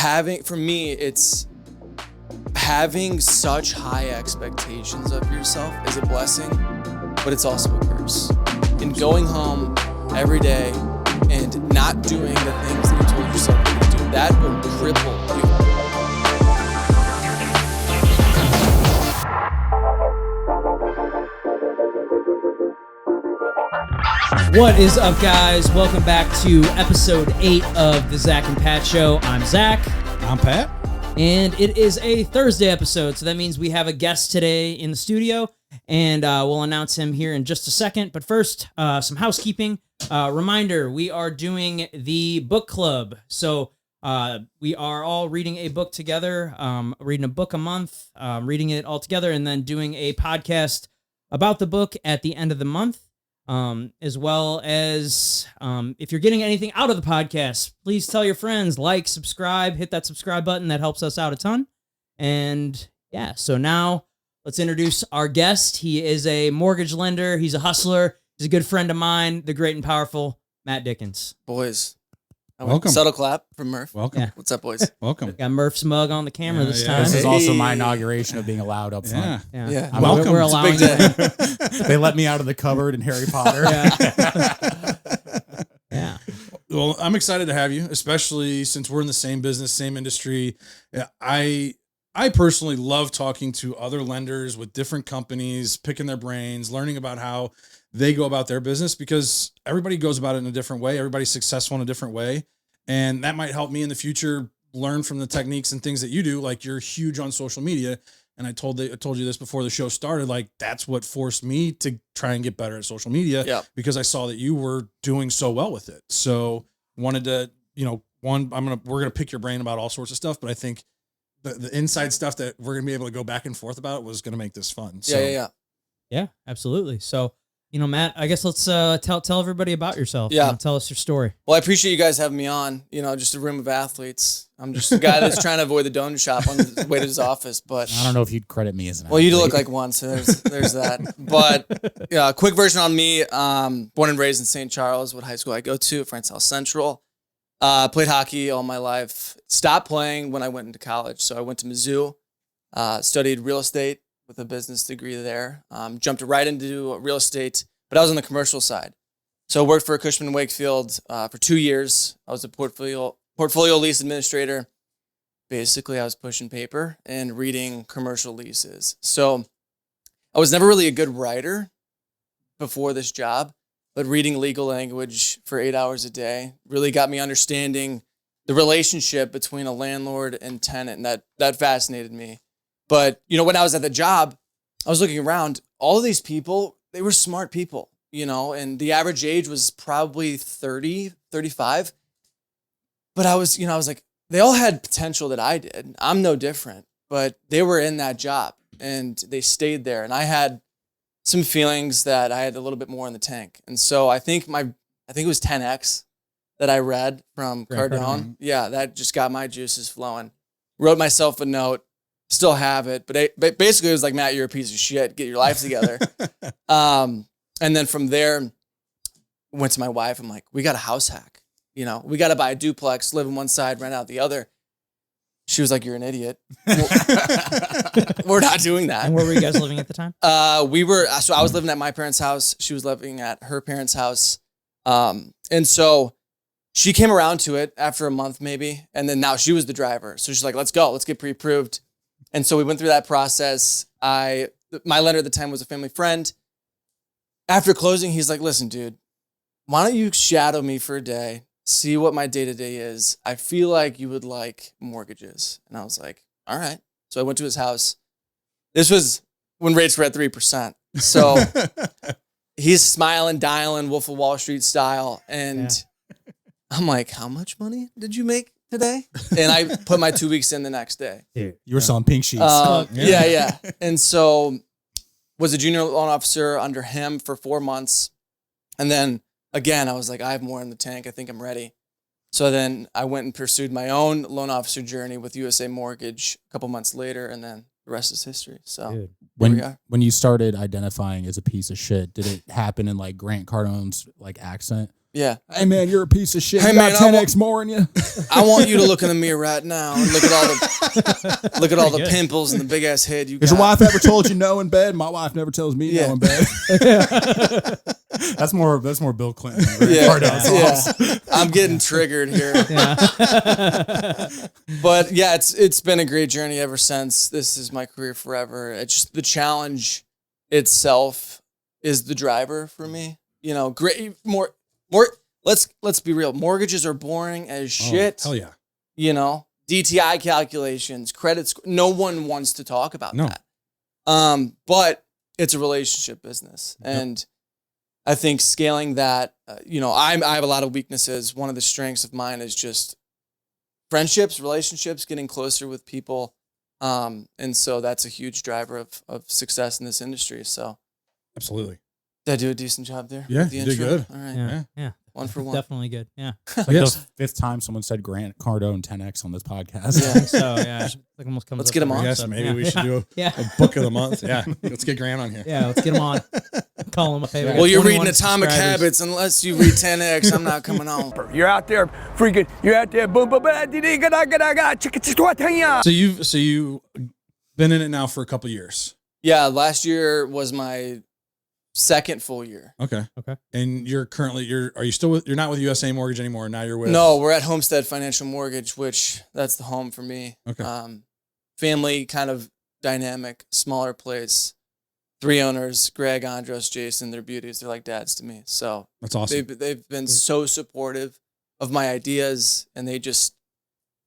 For me, it's having such high expectations of yourself is a blessing, but it's also a curse. And going home every day and not doing the things that you told yourself you would do, that will cripple you. What is up, guys? Welcome back to episode 8 of the Zach and Pat Show. I'm Zach. I'm Pat. And it is a Thursday episode, so that means we have a guest today in the studio, and we'll announce him here in just a second. But first, some housekeeping. Reminder, we are doing the book club. So we are all reading a book together, reading a book a month, reading it all together, and then doing a podcast about the book at the end of the month. As well as if you're getting anything out of the podcast, please tell your friends, like, subscribe, hit that subscribe button. That helps us out a ton. And yeah, so now let's introduce our guest. He is a mortgage lender. He's a hustler. He's a good friend of mine, the great and powerful Matt Dickens. Boys. Welcome. Subtle clap from Murph. Welcome. Yeah. What's up, boys? Welcome. Got Murph's mug on the camera this time. This is also my inauguration of being allowed up front. Yeah. Welcome. We're It's a allowing big day. They let me out of the cupboard in Harry Potter. Yeah. Well, I'm excited to have you, especially since we're in the same business, same industry. Yeah, I personally love talking to other lenders with different companies, picking their brains, learning about how they go about their business, because everybody goes about it in a different way. Everybody's successful in a different way. And that might help me in the future learn from the techniques and things that you do. Like, you're huge on social media. And I told you this before the show started, like, that's what forced me to try and get better at social media, because I saw that you were doing so well with it. So wanted to, we're going to pick your brain about all sorts of stuff, but I think the inside stuff that we're going to be able to go back and forth about was going to make this fun. So, Yeah, absolutely. So, Matt, I guess let's tell everybody about yourself. Yeah. Tell us your story. Well, I appreciate you guys having me on. Just a room of athletes. I'm just a guy that's trying to avoid the donut shop on the way to his office. But I don't know if you'd credit me as an Well, you athlete. look like one, so there's that. But yeah, quick version on me. Born and raised in St. Charles, what high school I go to, France Central. Played hockey all my life. Stopped playing when I went into college. So I went to Mizzou, studied real estate with a business degree there. Jumped right into real estate, but I was on the commercial side. So I worked for Cushman & Wakefield for 2 years. I was a portfolio lease administrator. Basically, I was pushing paper and reading commercial leases. So I was never really a good writer before this job, but reading legal language for 8 hours a day really got me understanding the relationship between a landlord and tenant, and that fascinated me. But, when I was at the job, I was looking around, all of these people, they were smart people, and the average age was probably 30, 35. But I was like, they all had potential that I did. I'm no different, but they were in that job and they stayed there. And I had some feelings that I had a little bit more in the tank. And so I think it was 10X that I read from Cardone. Yeah, that just got my juices flowing. Wrote myself a note. Still have it, but basically it was like, Matt, you're a piece of shit. Get your life together. And then from there, went to my wife. I'm like, we got a house hack. We got to buy a duplex, live on one side, rent out the other. She was like, you're an idiot. We're not doing that. And where were you guys living at the time? I was living at my parents' house. She was living at her parents' house. And so she came around to it after a month maybe. And then now she was the driver. So she's like, let's go. Let's get pre-approved. And so we went through that process. My lender at the time was a family friend. After closing, he's like, listen, dude, why don't you shadow me for a day, see what my day-to-day is. I feel like you would like mortgages. And I was like, all right. So I went to his house. This was when rates were at 3%. So he's smiling, dialing, Wolf of Wall Street style. And I'm like, how much money did you make today? And I put my 2 weeks in the next day. You were selling pink sheets. Yeah. And so was a junior loan officer under him for 4 months. And then again, I was like, I have more in the tank. I think I'm ready. So then I went and pursued my own loan officer journey with USA Mortgage a couple months later. And then the rest is history. So when you started identifying as a piece of shit, did it happen in like Grant Cardone's like accent? Yeah. Hey man, you're a piece of shit. Hey, You man, got 10x more in you. I want you to look in the mirror right now and look at all the good. pimples and the big ass head you got. Has your wife ever told you no in bed? My wife never tells me no in bed. That's more Bill Clinton. Yeah. I'm getting triggered here. But yeah, it's been a great journey ever since. This is my career forever. It's just the challenge itself is the driver for me. You know, great more. Let's be real. Mortgages are boring as shit. Hell yeah. You know, DTI calculations, credit score. No one wants to talk about that. But it's a relationship business, and I think scaling that. I have a lot of weaknesses. One of the strengths of mine is just friendships, relationships, getting closer with people, and so that's a huge driver of success in this industry. So, Absolutely. did I do a decent job there? Yeah, with the you did intro? good. All right. Yeah. One for one. Definitely good. Yeah. Like the fifth time someone said Grant Cardone 10x on this podcast. Yeah. So yeah, like almost comes. Let's up get him every on. Yes, episode. maybe we should do Yeah. a book of the month. Yeah. Let's get Grant on here. Yeah, let's get him on. Call him up. Hey, we got Well, you're 21 reading Atomic subscribers. Habits. Unless you read 10X, I'm not coming on. You're out there freaking, you're out there boom boom So you've been in it now for a couple years. Yeah, last year was my second full year. Okay. Okay. And you're not with USA Mortgage anymore. Now you're with No, we're at Homestead Financial Mortgage, which that's the home for me. Okay. Family kind of dynamic, smaller place. 3 owners, Greg, Andros, Jason, they're beauties. They're like dads to me. So That's awesome. they've been so supportive of my ideas, and they just,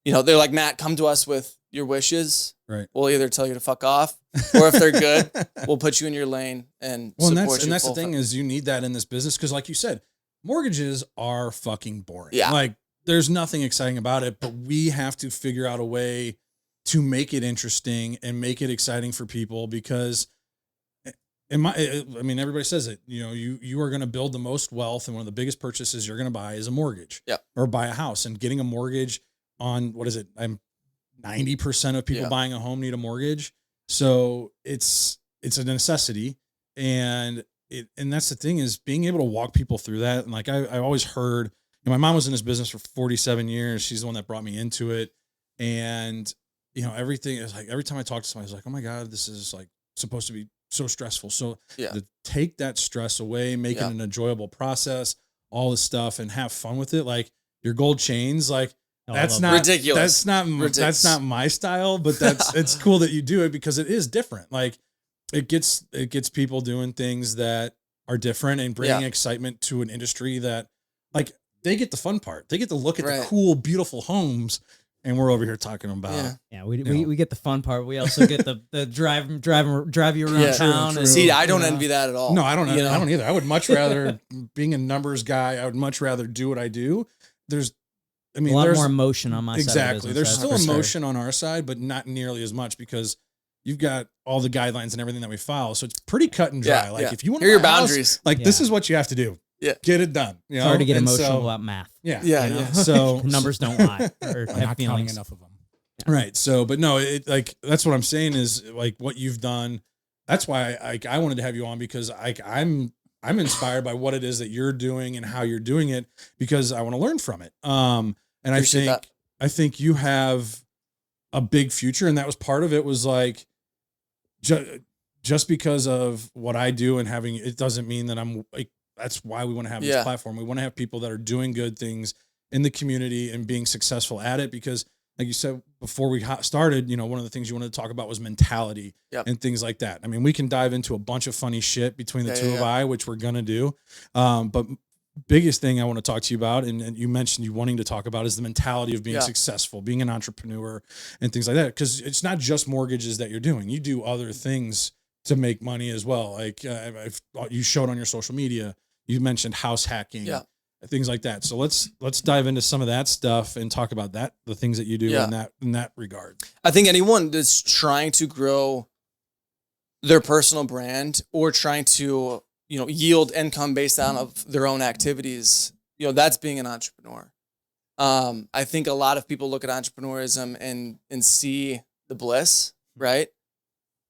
they're like, Matt, come to us with your wishes. Right. We'll either tell you to fuck off, or if they're good, we'll put you in your lane and Well, support you. and that's the full thing time. is you need that in this business because, like you said, mortgages are fucking boring. Yeah. Like there's nothing exciting about it, but we have to figure out a way to make it interesting and make it exciting for people because, everybody says it. You are going to build the most wealth, and one of the biggest purchases you're going to buy is a mortgage. Yeah. Or buy a house, and getting a mortgage on what is it? 90% of people buying a home need a mortgage. So it's a necessity. And that's the thing is being able to walk people through that. And like, I always heard, my mom was in this business for 47 years. She's the one that brought me into it. And, everything is like, every time I talk to somebody, I was like, oh my God, this is like supposed to be so stressful. So to take that stress away, make it an enjoyable process, all this stuff and have fun with it. Like your gold chains, like, that's not ridiculous. That's not my style, but it's cool that you do it because it is different. Like it gets people doing things that are different and bringing excitement to an industry that like they get the fun part. They get to look at the cool, beautiful homes, and we're over here talking about. Yeah, we get the fun part. We also get the drive you around town. True. And, See, I don't envy that at all. No, I don't. I don't either. I would much rather being a numbers guy. I would much rather do what I do. There's a lot more emotion on my side. Exactly. Of the There's business, still emotion on our side, but not nearly as much because you've got all the guidelines and everything that we follow. So it's pretty cut and dry. If you want to hear your boundaries, this is what you have to do. Yeah. Get it done. It's hard to get emotional about math. Yeah. So numbers don't lie or have feelings. Enough of them. Right. So, but no, that's what I'm saying is like what you've done. That's why I wanted to have you on because I'm inspired by what it is that you're doing and how you're doing it because I want to learn from it. And I think you have a big future. And that was part of it was like, just because of what I do and having, it doesn't mean that I'm like, that's why we want to have this platform. We want to have people that are doing good things in the community and being successful at it. Because like you said, before we started, one of the things you wanted to talk about was mentality and things like that. I mean, we can dive into a bunch of funny shit between the two of I, which we're going to do. But biggest thing I want to talk to you about, and you mentioned you wanting to talk about, is the mentality of being successful, being an entrepreneur and things like that. Because it's not just mortgages that you're doing. You do other things to make money as well. Like you showed on your social media, you mentioned house hacking, things like that. So let's dive into some of that stuff and talk about that, the things that you do in that regard. I think anyone that's trying to grow their personal brand or trying to yield income based on of their own activities, that's being an entrepreneur. I think a lot of people look at entrepreneurism and see the bliss, right?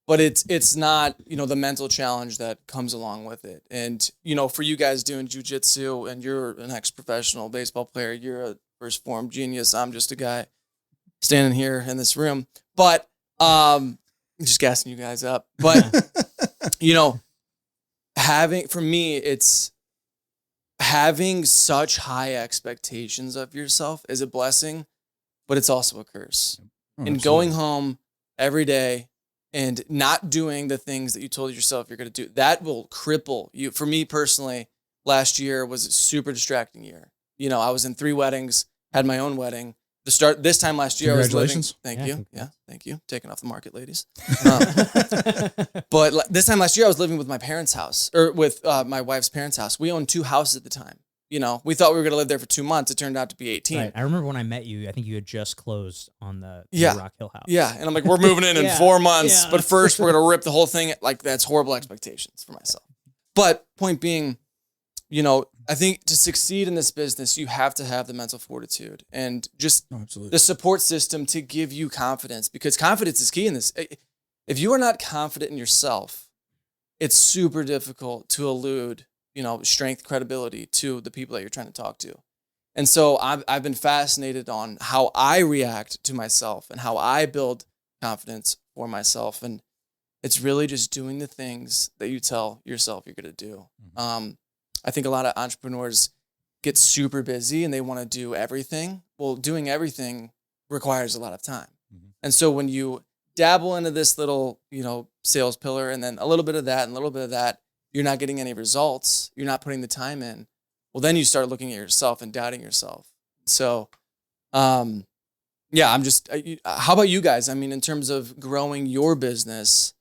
but it's not, the mental challenge that comes along with it. And, for you guys doing jujitsu and you're an ex-professional baseball player, you're a first form genius. I'm just a guy standing here in this room, but, I'm just gassing you guys up. But, for me, it's having such high expectations of yourself is a blessing, but it's also a curse. And going home every day and not doing the things that you told yourself you're going to do, that will cripple you. For me personally, last year was a super distracting year. I was in 3 weddings, had my own wedding. This time last year, Congratulations. I was living. Thank you. Yeah, thank you. Taking off the market, ladies. But this time last year, I was living with my parents' house, or with my wife's parents' house. We owned 2 houses at the time. We thought we were going to live there for 2 months. It turned out to be 18. Right. I remember when I met you, I think you had just closed on the Rock Hill house. Yeah. And I'm like, we're moving in 4 months, Yeah. but first we're going to rip the whole thing. Like, that's horrible expectations for myself. But point being, I think to succeed in this business, you have to have the mental fortitude and just the support system to give you confidence, because confidence is key in this. If you are not confident in yourself, it's super difficult to elude, strength, credibility to the people that you're trying to talk to. And so I've been fascinated on how I react to myself and how I build confidence for myself. And it's really just doing the things that you tell yourself you're going to do. I think a lot of entrepreneurs get super busy and they want to do everything. Well, doing everything requires a lot of time. And so when you dabble into this little, sales pillar and then a little bit of that and a little bit of that, you're not getting any results. You're not putting the time in. Well, then you start looking at yourself and doubting yourself. So, how about you guys? I mean, in terms of growing your business,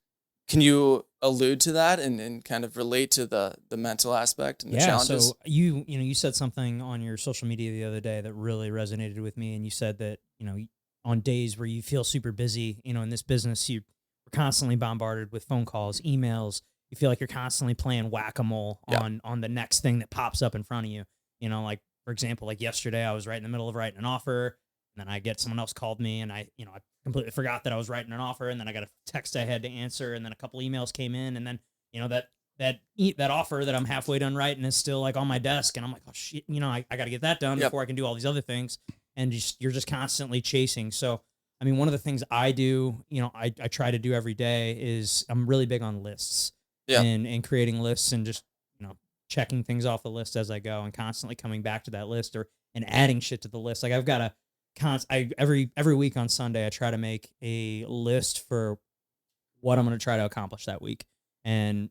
can you allude to that and kind of relate to the mental aspect and the challenges? So you said something on your social media the other day that really resonated with me, and you said that on days where you feel super busy, in this business, you're constantly bombarded with phone calls, emails. You feel like you're constantly playing whack-a-mole on the next thing that pops up in front of you. Like, for example, like yesterday, I was right in the middle of writing an offer, and then I get someone else called me, and I completely forgot that I was writing an offer, and then I got a text I had to answer, and then a couple emails came in, and then that offer that I'm halfway done writing is still like on my desk, and I'm like, oh shit, I got to get that done before I can do all these other things, and you're just constantly chasing. So, I mean, one of the things I do, I try to do every day is I'm really big on lists. And creating lists and just, checking things off the list as I go and constantly coming back to that list and adding shit to the list. Like I've got every week on Sunday, I try to make a list for what I'm going to try to accomplish that week. And,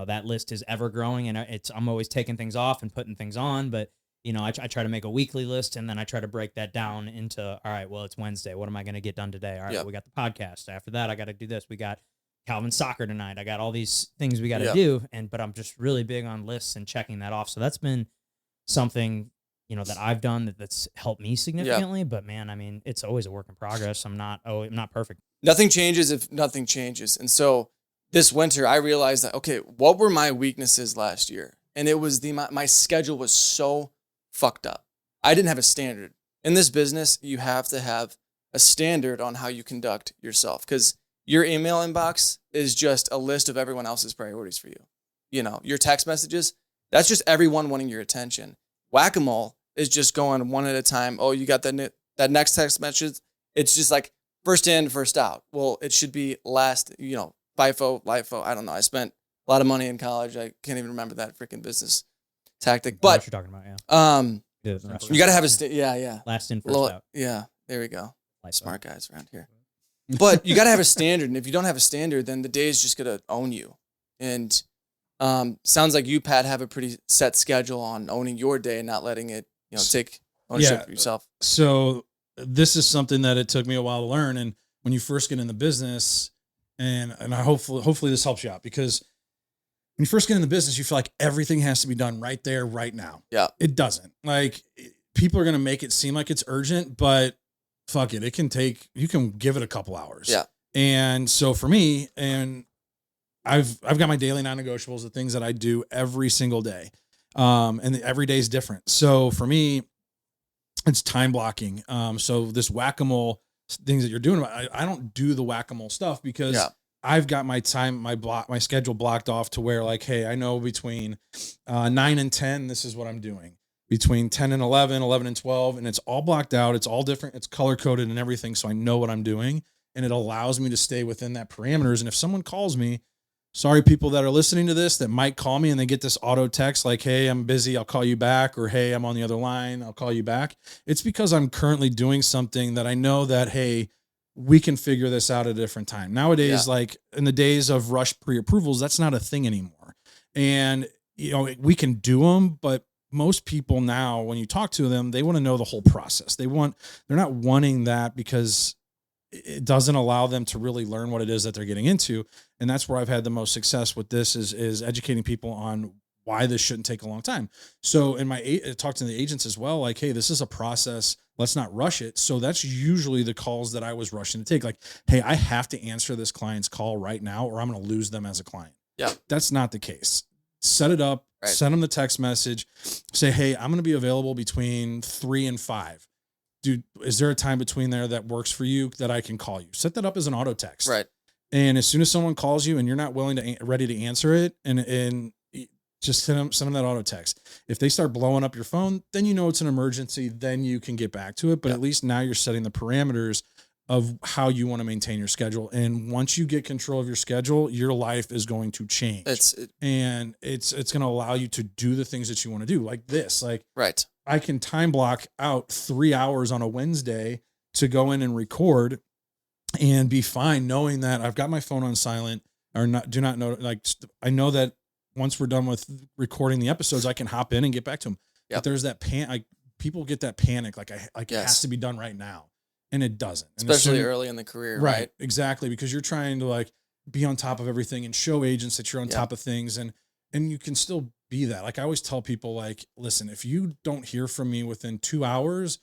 that list is ever growing, and I'm always taking things off and putting things on, but I try to make a weekly list, and then I try to break that down into, all right, well, it's Wednesday. What am I going to get done today? All right, we got the podcast. After that, I got to do this. We got Calvin's soccer tonight. I got all these things we got to do. But I'm just really big on lists and checking that off. So that's been something, that I've done that's helped me significantly. But man, I mean, it's always a work in progress. I'm not perfect. Nothing changes if nothing changes. And so this winter I realized that, okay, what were my weaknesses last year? And it was my schedule was so fucked up. I didn't have a standard. In this business, you have to have a standard on how you conduct yourself, because your email inbox is just a list of everyone else's priorities for you. Your text messages, that's just everyone wanting your attention. Whack-a-mole is just going one at a time. Oh, you got that next text message. It's just like first in, first out. Well, it should be last, FIFO, LIFO. I don't know. I spent a lot of money in college. I can't even remember that freaking business tactic. But what you're talking about, you got to have a last in, first out. Yeah, there we go. LIFO. Smart guys around here. But you got to have a standard. And if you don't have a standard, then the day is just going to own you. And sounds like you, Pat, have a pretty set schedule on owning your day and not letting it, take ownership for yourself. So this is something that it took me a while to learn. And when you first get in the business, and I hopefully this helps you out, because when you first get in the business, you feel like everything has to be done right there, right now. Yeah. It doesn't. Like, people are going to make it seem like it's urgent, but fuck it. You can give it a couple hours. Yeah. And so for me, and I've got my daily non-negotiables, the things that I do every single day. And every day is different. So for me, it's time blocking. So this whack-a-mole things that you're doing, I don't do the whack-a-mole stuff because I've got my time, my schedule blocked off to where like, hey, I know between 9 and 10, this is what I'm doing. Between 10 and 11, 11 and 12, and it's all blocked out. It's all different. It's color coded and everything. So I know what I'm doing, and it allows me to stay within that parameters. And if someone calls me, sorry, people that are listening to this that might call me and they get this auto text like, hey, I'm busy, I'll call you back, or hey, I'm on the other line, I'll call you back. It's because I'm currently doing something that I know that, hey, we can figure this out at a different time. Nowadays, like in the days of rush pre-approvals, that's not a thing anymore. And, you know, we can do them, but most people now, when you talk to them, they want to know the whole process. They're not wanting that because it doesn't allow them to really learn what it is that they're getting into. And that's where I've had the most success with this is educating people on why this shouldn't take a long time. So in talk to the agents as well, like, hey, this is a process. Let's not rush it. So that's usually the calls that I was rushing to take. Like, hey, I have to answer this client's call right now, or I'm going to lose them as a client. Yeah. That's not the case. Set it up, send them the text message, say, hey, I'm going to be available between 3 and 5. Dude, is there a time between there that works for you that I can call you? Set that up as an auto text. Right. And as soon as someone calls you and you're not ready to answer it, and just send them that auto text. If they start blowing up your phone, then you know it's an emergency. Then you can get back to it. But at least now you're setting the parameters of how you want to maintain your schedule. And once you get control of your schedule, your life is going to change. It's going to allow you to do the things that you want to do, like this. Like, right. I can time block out 3 hours on a Wednesday to go in and record and be fine knowing that I've got my phone on silent or do not know. Like, I know that once we're done with recording the episodes, I can hop in and get back to them. Yep. But there's that people get that panic. Like it has to be done right now. And it doesn't. Especially early in the career. Right. Exactly. Because you're trying to like be on top of everything and show agents that you're on top of things. And you can still be that. Like I always tell people, like, listen, if you don't hear from me within 2 hours,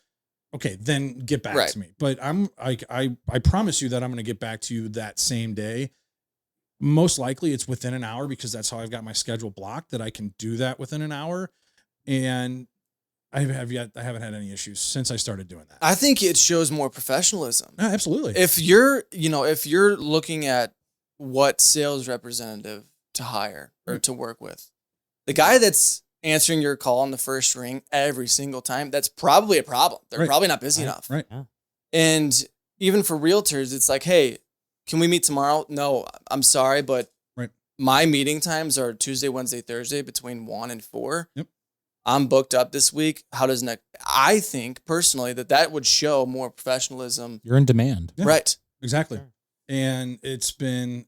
okay, then get back to me. But I'm like, I promise you that I'm going to get back to you that same day. Most likely it's within an hour because that's how I've got my schedule blocked, that I can do that within an hour. And I haven't had any issues since I started doing that. I think it shows more professionalism. Absolutely. If you're looking at what sales representative to hire or to work with, the guy that's answering your call on the first ring every single time, that's probably a problem. They're probably not busy enough. Right. Yeah. And even for realtors, it's like, hey, can we meet tomorrow? No, I'm sorry, but my meeting times are Tuesday, Wednesday, Thursday between 1 and 4. Yep. I'm booked up this week. How does next? I think personally that would show more professionalism. You're in demand. Yeah, right. Exactly. And it's been,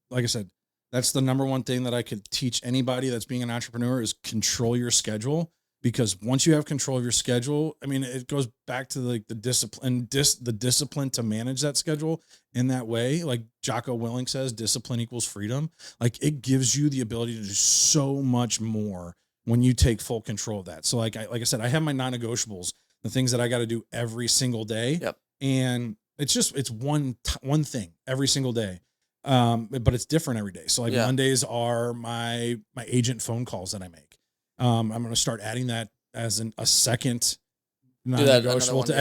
like I said, that's the number one thing that I could teach anybody that's being an entrepreneur is control your schedule. Because once you have control of your schedule, I mean, it goes back to like the discipline to manage that schedule in that way. Like Jocko Willink says, discipline equals freedom. Like it gives you the ability to do so much more when you take full control of that. So like I said, I have my non-negotiables, the things that I got to do every single day. Yep. And it's one thing every single day. But it's different every day. So like Mondays are my agent phone calls that I make. I'm going to start adding that as a second non-negotiable to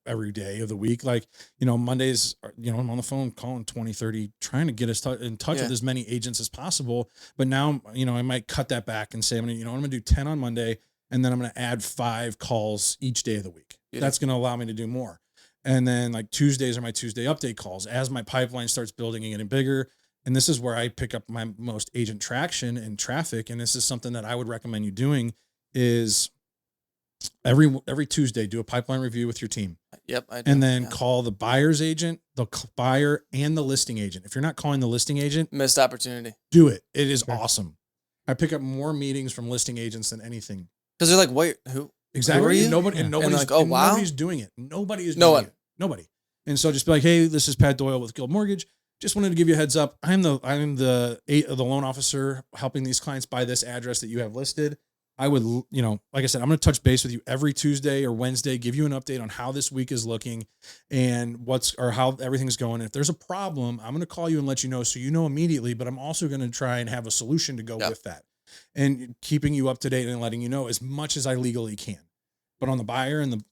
every day of the week. Like, Mondays, I'm on the phone calling 20, 30, trying to get us in touch with as many agents as possible. But now, I might cut that back and say, I'm going to do 10 on Monday, and then I'm going to add 5 calls each day of the week. Yeah. That's going to allow me to do more. And then like Tuesdays are my Tuesday update calls as my pipeline starts building and getting bigger. And this is where I pick up my most agent traction and traffic. And this is something that I would recommend you doing is every Tuesday, do a pipeline review with your team. Yep. I do. And then call the buyer's agent, the buyer, and the listing agent. If you're not calling the listing agent, missed opportunity. Do it. It is awesome. I pick up more meetings from listing agents than anything. Because they're like, wait, who? Exactly. Who are you? Nobody's like, oh, wow. Nobody's doing it. Nobody is doing it. Nobody. And so just be like, hey, this is Pat Doyle with Guild Mortgage. Just wanted to give you a heads up. I'm the loan officer helping these clients buy this address that you have listed. I would, like I said, I'm going to touch base with you every Tuesday or Wednesday, give you an update on how this week is looking and how everything's going. If there's a problem, I'm going to call you and let you know so you know immediately, but I'm also going to try and have a solution to go with that and keeping you up to date and letting you know as much as I legally can. But on the buyer and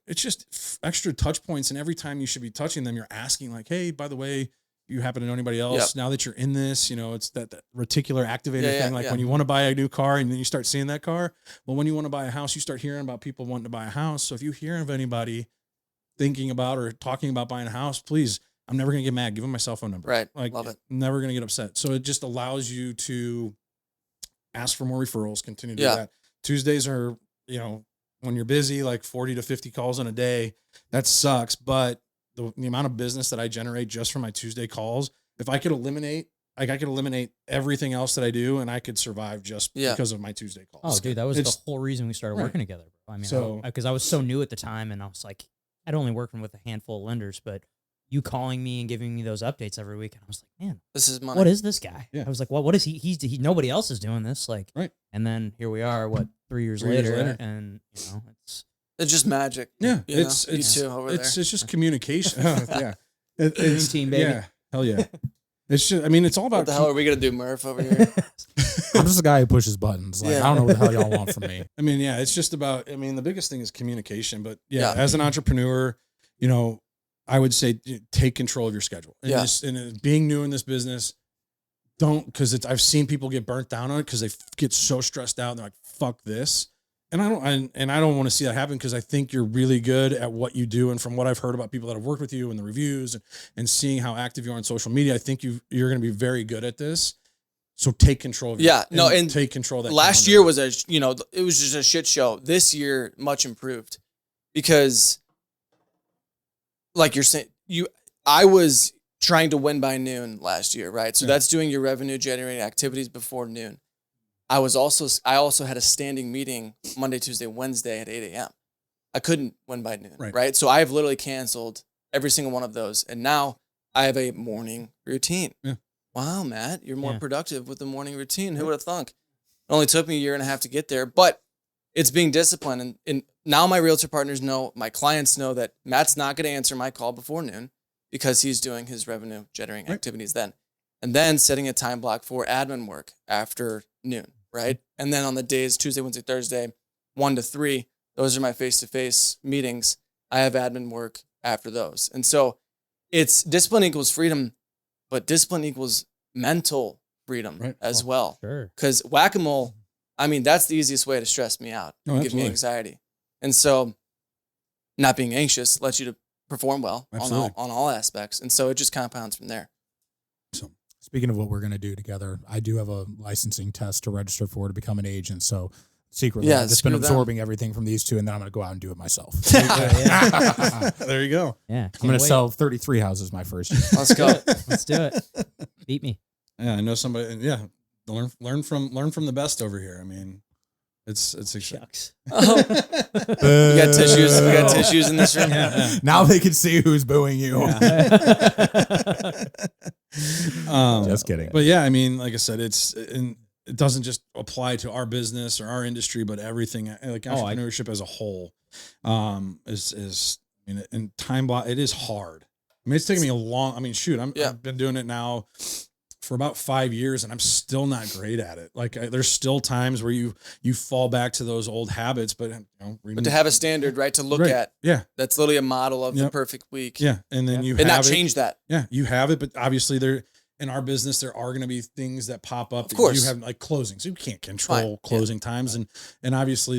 it's just extra touch points. And every time you should be touching them, you're asking like, hey, by the way, you happen to know anybody else, now that you're in this, it's that reticular activator thing. Like when you want to buy a new car and then you start seeing that car. Well, when you want to buy a house, you start hearing about people wanting to buy a house. So if you hear of anybody thinking about or talking about buying a house, please, I'm never going to get mad. Give them my cell phone number. Right. Like, Love it. I'm never going to get upset. So it just allows you to ask for more referrals, continue to do that. Tuesdays are, when you're busy, like 40 to 50 calls in a day, that sucks. But the amount of business that I generate just from my Tuesday calls, if I could eliminate everything else that I do, and I could survive just because of my Tuesday calls. Oh, dude, that was the whole reason we started working together. I mean, because I was so new at the time, and I was like, I'd only working with a handful of lenders, but you calling me and giving me those updates every week, and I was like, man, this is money. What is this guy? Yeah. I was like, what is he? He nobody else is doing this. Like, and then here we are, 3 years later, and it's just magic. Yeah, it's just communication. Yeah, it's team, baby. Yeah, hell yeah. It's just, it's all about. What the hell are we gonna do, Murph, over here? I'm just a guy who pushes buttons. Like, I don't know what the hell y'all want from me. It's just about. The biggest thing is communication. But as an entrepreneur, I would say take control of your schedule. And being new in this business, because I've seen people get burnt down on it because they get so stressed out and they're like, fuck this. And I don't want to see that happen, because I think you're really good at what you do. And from what I've heard about people that have worked with you and the reviews and seeing how active you are on social media, I think you're going to be very good at this. So take control of it. And take control of that. Last year was it was just a shit show. This year, much improved, because like you're saying, I was trying to win by noon last year, right? So that's doing your revenue generating activities before noon. I also had a standing meeting Monday, Tuesday, Wednesday at 8 a.m. I couldn't win by noon, right? So I've literally canceled every single one of those. And now I have a morning routine. Yeah. Wow, Matt, you're more productive with the morning routine. Who would have thunk? It only took me a year and a half to get there, but it's being disciplined. And now my realtor partners know, my clients know that Matt's not going to answer my call before noon because he's doing his revenue generating activities then. And then setting a time block for admin work after noon, right? And then on the days, Tuesday, Wednesday, Thursday, 1 to 3, those are my face-to-face meetings. I have admin work after those. And so it's discipline equals freedom, but discipline equals mental freedom as well. Sure. Because whack-a-mole, that's the easiest way to stress me out, give me anxiety. And so not being anxious lets you to perform well on all aspects. And so it just compounds from there. So speaking of what we're going to do together, I do have a licensing test to register for to become an agent. So secretly, I've just been absorbing everything from these two, and then I'm going to go out and do it myself. There you go. Yeah, I'm going to sell 33 houses my first year. Let's go. Let's do it. Beat me. Yeah, I know somebody. Yeah, learn from the best over here. It's shucks. We got tissues. We got tissues in this room. Yeah. Now they can see who's booing you. Just kidding. But like I said, it doesn't just apply to our business or our industry, but everything. Like entrepreneurship as a whole, is and time block. It is hard. It's taken me a long. I've been doing it now for about 5 years, and I'm still not great at it. Like there's still times where you fall back to those old habits, but but to have a standard, right, to look at, that's literally a model of the perfect week. Yeah, and then you and have not change that. Yeah, you have it, but obviously in our business there are going to be things that pop up. Of course, you have like closings. You can't control closing times, and obviously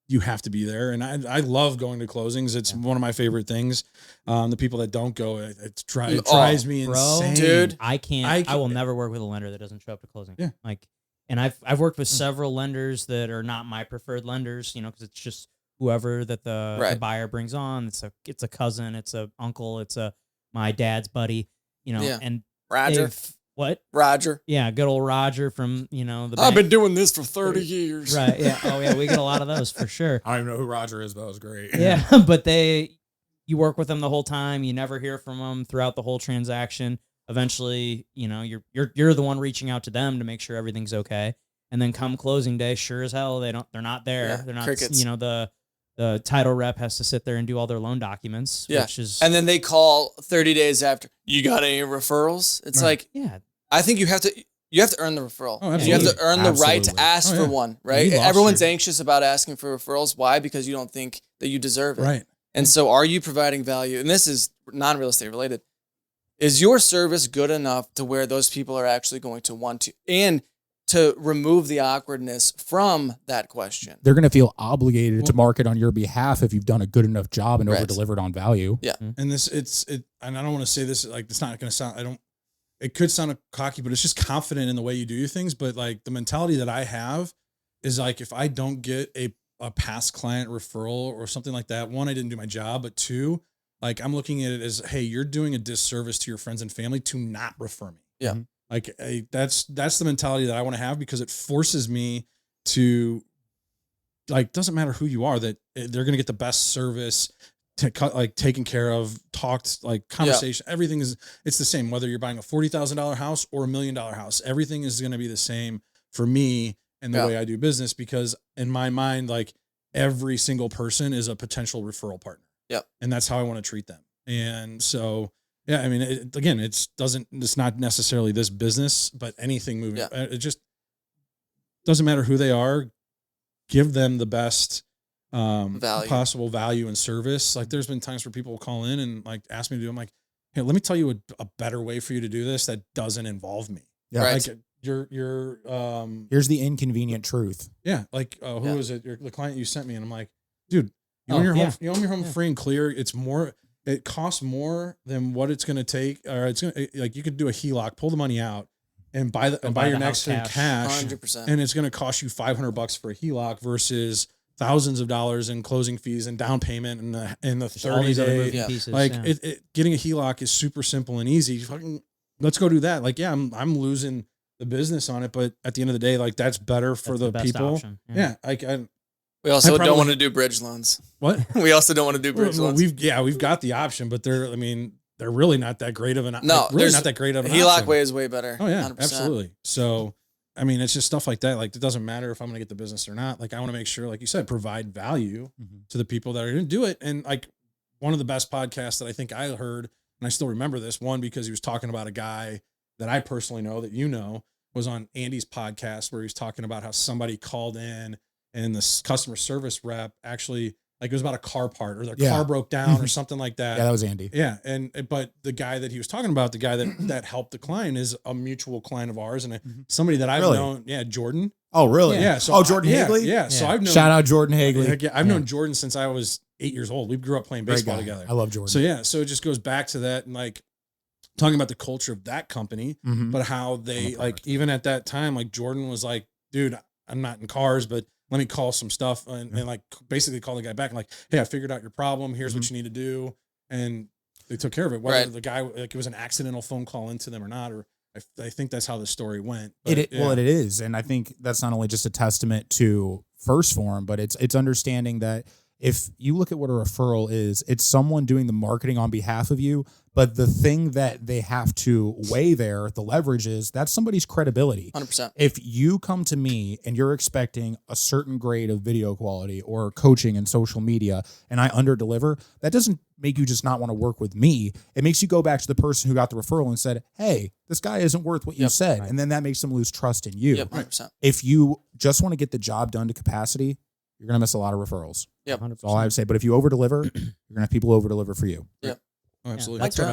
you have to be there. And I love going to closings. It's one of my favorite things. The people that don't go, it drives me insane. Dude, I will never work with a lender that doesn't show up to closing. Yeah. And I've worked with several lenders that are not my preferred lenders, because it's just whoever that the buyer brings on. It's a cousin, it's a uncle, it's my dad's buddy, and Roger. What? Roger. Yeah, good old Roger from, the bank. I've been doing this for 30 years. Right, yeah. Oh, yeah, we get a lot of those for sure. I don't even know who Roger is, but that was great. Yeah, but you work with them the whole time. You never hear from them throughout the whole transaction. Eventually, you're the one reaching out to them to make sure everything's okay. And then come closing day, sure as hell, they're not there. Yeah, they're not, crickets. The title rep has to sit there and do all their loan documents, which is... And then they call 30 days after, you got any referrals? It's like, I think you have to earn the referral. Oh, you have to earn the right to ask for one, right? Everyone's anxious about asking for referrals. Why? Because you don't think that you deserve it. Right. And so are you providing value? And this is non-real estate related. is your service good enough to where those people are actually going to want to, and to remove the awkwardness from that question? They're going to feel obligated to market on your behalf if you've done a good enough job and over delivered on value. Yeah. And and I don't want to say this, like, it's not going to sound, it could sound cocky, but it's just confident in the way you do your things. But like the mentality that I have is like, if I don't get a past client referral or something like that, one, I didn't do my job, but two, like I'm looking at it as, hey, you're doing a disservice to your friends and family to not refer me. Yeah. Like that's the mentality that I want to have, because it forces me to, like, doesn't matter who you are, that they're going to get the best service, like taken care of, talked, like conversation, everything it's the same, whether you're buying a $40,000 house or $1 million house, everything is going to be the same for me and the way I do business, because in my mind, like every single person is a potential referral partner. Yep. And that's how I want to treat them. And so, yeah, I mean, it's not necessarily this business, but anything moving, it just doesn't matter who they are. Give them the best possible value and service. Like there's been times where people will call in and like ask me to do, I'm like, hey, let me tell you a better way for you to do this that doesn't involve me. Yeah. Right. Like here's the inconvenient truth. Yeah. Like, who was it? The client you sent me. And I'm like, dude, you own your home free and clear. It costs more than what it's going to take. Or it's going to, like, you could do a HELOC, pull the money out and buy your next thing cash. 100%. And it's going to cost you $500 for a HELOC versus thousands of dollars in closing fees and down payment and the 30 day pieces, like getting a HELOC is super simple and easy. Let's go do that. Like, yeah, I'm losing the business on it, but at the end of the day, like that's better for the people. Option. Yeah. We also don't want to do bridge loans. What? We also don't want to do bridge loans. We've got the option, but they're really not that great of an option. No, really not that great of an HELOC option. way is way better. Oh yeah, 100%. absolutely. So, I mean, it's just stuff like that. Like, it doesn't matter if I'm going to get the business or not. Like, I want to make sure, like you said, provide value to the people that are going to do it. And like one of the best podcasts that I think I heard, and I still remember this one because he was talking about a guy that I personally know that was on Andy's podcast, where he was talking about how somebody called in and the customer service rep actually, like, it was about a car part or their car broke down or something like that. Yeah, that was Andy. Yeah. But the guy that he was talking about, the guy that helped the client, is a mutual client of ours and somebody that I've known. Yeah. Jordan. Oh, really? Yeah. So Jordan Hagley? Yeah. So I've known, shout out Jordan Hagley. I've known Jordan since I was 8 years old. We grew up playing baseball together. I love Jordan. So yeah. So it just goes back to that, and like talking about the culture of that company, but how they, like, even at that time, like Jordan was like, dude, I'm not in cars, but let me call some stuff and like basically call the guy back and like, hey, I figured out your problem. Here's what you need to do. And they took care of it. Whether the guy, like, it was an accidental phone call into them or not, or I think that's how the story went. But, Well, it is. And I think that's not only just a testament to First Form, but it's understanding that if you look at what a referral is, it's someone doing the marketing on behalf of you. But the thing that they have to weigh there, the leverage is, that's somebody's credibility. 100%. If you come to me and you're expecting a certain grade of video quality or coaching and social media, and I underdeliver, that doesn't make you just not want to work with me. It makes you go back to the person who got the referral and said, hey, this guy isn't worth what you said. Right. And then that makes them lose trust in you. Yep, 100%. If you just want to get the job done to capacity, you're going to miss a lot of referrals. Yep. That's all I would say. But if you over-deliver, you're going to have people over-deliver for you. Yep. Oh, absolutely. That's what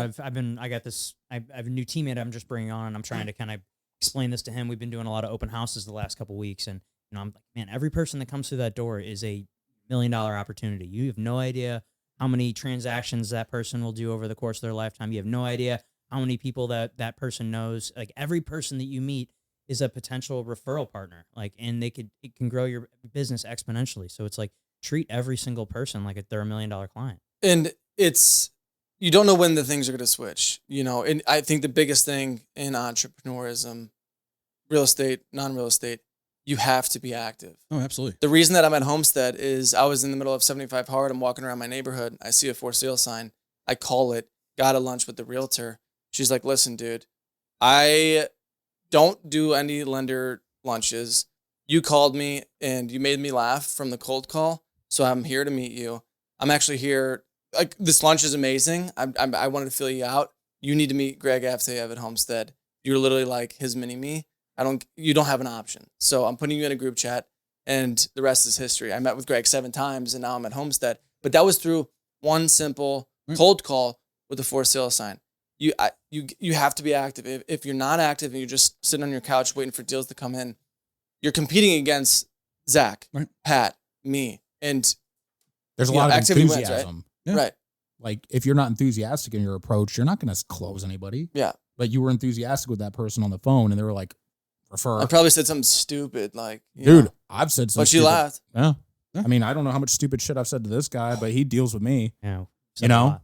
I have a new teammate I'm just bringing on, and I'm trying to kind of explain this to him. We've been doing a lot of open houses the last couple of weeks, and I'm like, man, every person that comes through that door is a $1 million opportunity. You have no idea how many transactions that person will do over the course of their lifetime. You have no idea how many people that person knows. Like, every person that you meet is a potential referral partner. Like, and it can grow your business exponentially. So it's like, treat every single person like they're $1 million client. And you don't know when the things are going to switch, and I think the biggest thing in entrepreneurism, real estate, non-real estate, you have to be active. Oh, absolutely. The reason that I'm at Homestead is I was in the middle of 75 Hard. I'm walking around my neighborhood. I see a for sale sign. I call it, got a lunch with the realtor. She's like, listen, dude, I don't do any lender lunches. You called me and you made me laugh from the cold call. So I'm here to meet you. I'm actually here. Like, this lunch is amazing. I wanted to fill you out. You need to meet Greg Aftayev at Homestead. You're literally like his mini me. You don't have an option. So I'm putting you in a group chat, and the rest is history. I met with Greg 7 times, and now I'm at Homestead. But that was through one simple cold call with a for sale sign. you have to be active. If you're not active and you're just sitting on your couch waiting for deals to come in, you're competing against Zach, Right. Pat, me, and There's a you know, lot of activity wins, enthusiasm. Yeah. right. Like if you're not enthusiastic in your approach, you're not going to close anybody. Yeah. But you were enthusiastic with that person on the phone, and they were like, "Refer." I probably said something stupid, like, you Dude, know, I've said some. but she stupid- laughed. Yeah. Yeah. I mean, I don't know how much stupid shit I've said to this guy, but he deals with me. Yeah, You know?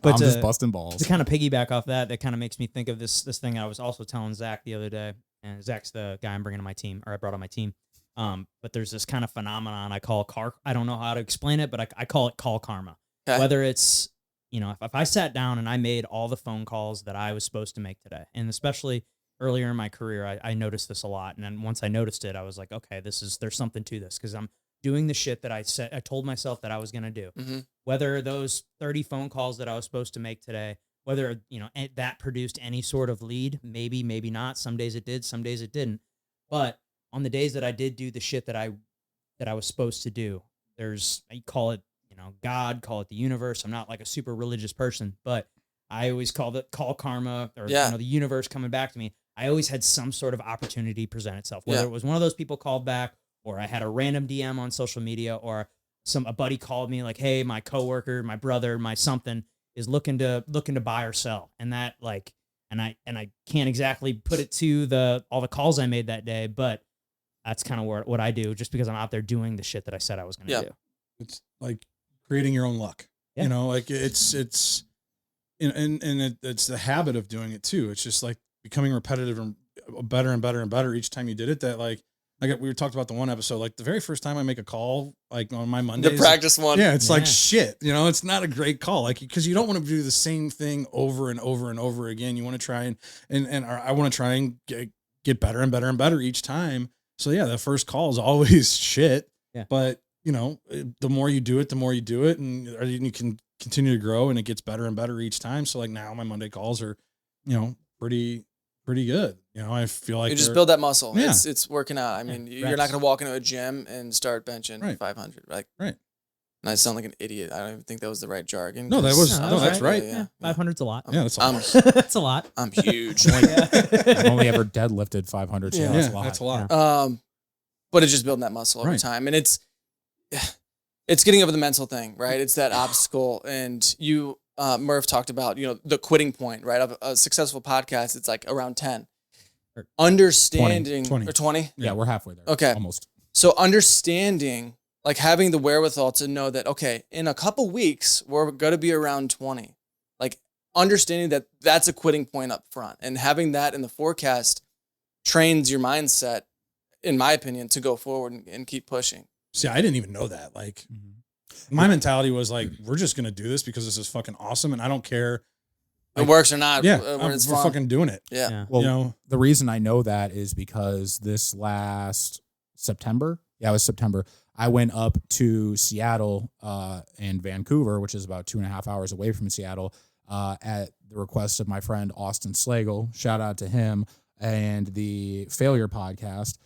But I'm just to busting balls. kind of piggyback off that kind of makes me think of this thing I was also telling Zach the other day, and Zach's the guy I'm bringing to my team, or I brought on my team. But there's this kind of phenomenon I call I don't know how to explain it, but I call it call karma. Okay. Whether it's, you know, if I sat down and I made all the phone calls that I was supposed to make today, and especially earlier in my career, I noticed this a lot. And then once I noticed it, I was like, okay, there's something to this, because I'm doing the shit that I told myself that I was going to do. Mm-hmm. Whether those 30 phone calls that I was supposed to make today, whether, you know, that produced any sort of lead, maybe not. Some days it did, some days it didn't. But on the days that I did do the shit that I was supposed to do, I call it, you know, God, call it the universe. I'm not like a super religious person, but I always call karma, or Yeah. you know, the universe coming back to me. I always had some sort of opportunity present itself, whether Yeah. it was one of those people called back, or I had a random DM on social media, or a buddy called me like, hey, my coworker, my brother, my something is looking to buy or sell. And that, like, and I can't exactly put it to all the calls I made that day, but that's kind of what I do, just because I'm out there doing the shit that I said I was going to Yeah. do. It's like creating your own luck. Yeah. You know, like it's it's the habit of doing it too. It's just like becoming repetitive and better and better and better each time you did it. That we were talked about the one episode, like the very first time I make a call, like on my Mondays, The practice one. yeah, it's Yeah. like shit. You know, it's not a great call, like, because you don't want to do the same thing over and over and over again. You want to try and I want to try and get better and better and better each time. So yeah, the first call is always shit. Yeah. But you know, the more you do it, and you can continue to grow, and it gets better and better each time. So like now my Monday calls are, you know, pretty good. You know, I feel like You just build that muscle. Yeah. It's working out. I mean, you're reps. not going to walk into a gym and start benching Right. 500. Like, Right. And I sound like an idiot. I don't even think that was the right jargon. No, that 'cause- was- no, that's right. Yeah, 500's a lot. Yeah, that's all. That's a lot. I'm huge. I've only ever deadlifted 500. So Yeah. that's a lot. But it's just building that muscle over Right. time, and it's getting over the mental thing, right? It's that obstacle, and you, Murph talked about, you know, the quitting point, right? Of a successful podcast, it's like around 10. Or Understanding 20. or 20. Yeah, we're halfway there. Okay. Almost. So understanding, like having the wherewithal to know that, okay, in a couple weeks, we're going to be around 20. Like understanding that that's a quitting point up front, and having that in the forecast trains your mindset, in my opinion, to go forward and keep pushing. See, I didn't even know that. Like my mentality was like, we're just going to do this because this is fucking awesome. And I don't care. It works or not. Yeah. When it's We're fun. fucking doing it. Yeah. Yeah. Well, You know, the reason I know that is because this last September, it was September, I went up to Seattle and Vancouver, which is about 2.5 hours away from Seattle, at the request of my friend Austin Slagle. Shout out to him and the Failure Podcast.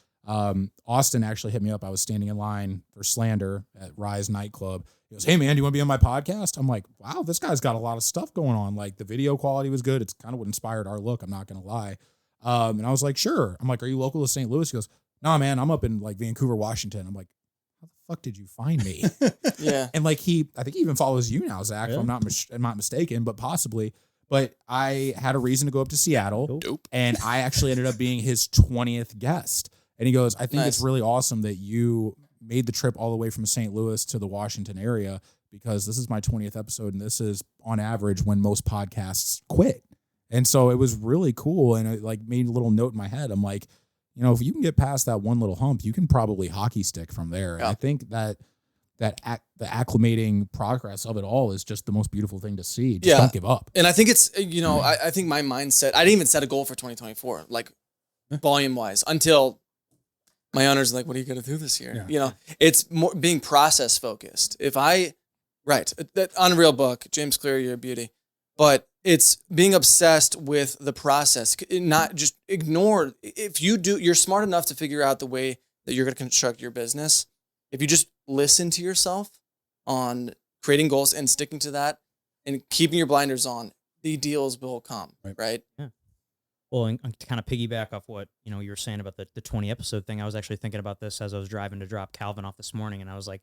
Austin actually hit me up. I was standing in line for Slander at Rise nightclub. He goes, hey man, do you want to be on my podcast? I'm like, wow, this guy's got a lot of stuff going on. Like the video quality was good. It's kind of what inspired our look. I'm not going to lie. And I was like, sure. I'm like, are you local to St. Louis? He goes, nah, man, I'm up in like Vancouver, Washington. I'm like, how the fuck did you find me? Yeah. And like I think he even follows you now, Zach, if Yeah. I'm not mistaken, but possibly. But I had a reason to go up to Seattle, Cool. and I actually ended up being his 20th guest. And he goes, I think Nice. it's really awesome that you made the trip all the way from St. Louis to the Washington area, because this is my 20th episode, and this is on average when most podcasts quit. And so it was really cool, and it like made a little note in my head. I'm like, you know, if you can get past that one little hump, you can probably hockey stick from there. And Yeah. I think the acclimating progress of it all is just the most beautiful thing to see. Just Yeah. don't give up. And I think it's, you know, I think my mindset, I didn't even set a goal for 2024, like volume wise, until my owner's like, what are you going to do this year? Yeah. You know, it's more being process focused. Right. That Unreal book, James Clear, Your Beauty, but it's being obsessed with the process, not just ignore. If you're smart enough to figure out the way that you're going to construct your business. If you just listen to yourself on creating goals and sticking to that, and keeping your blinders on, the deals will come, right? Well, and to kind of piggyback off what you were saying about the 20 episode thing, I was actually thinking about this as I was driving to drop Calvin off this morning, and I was like,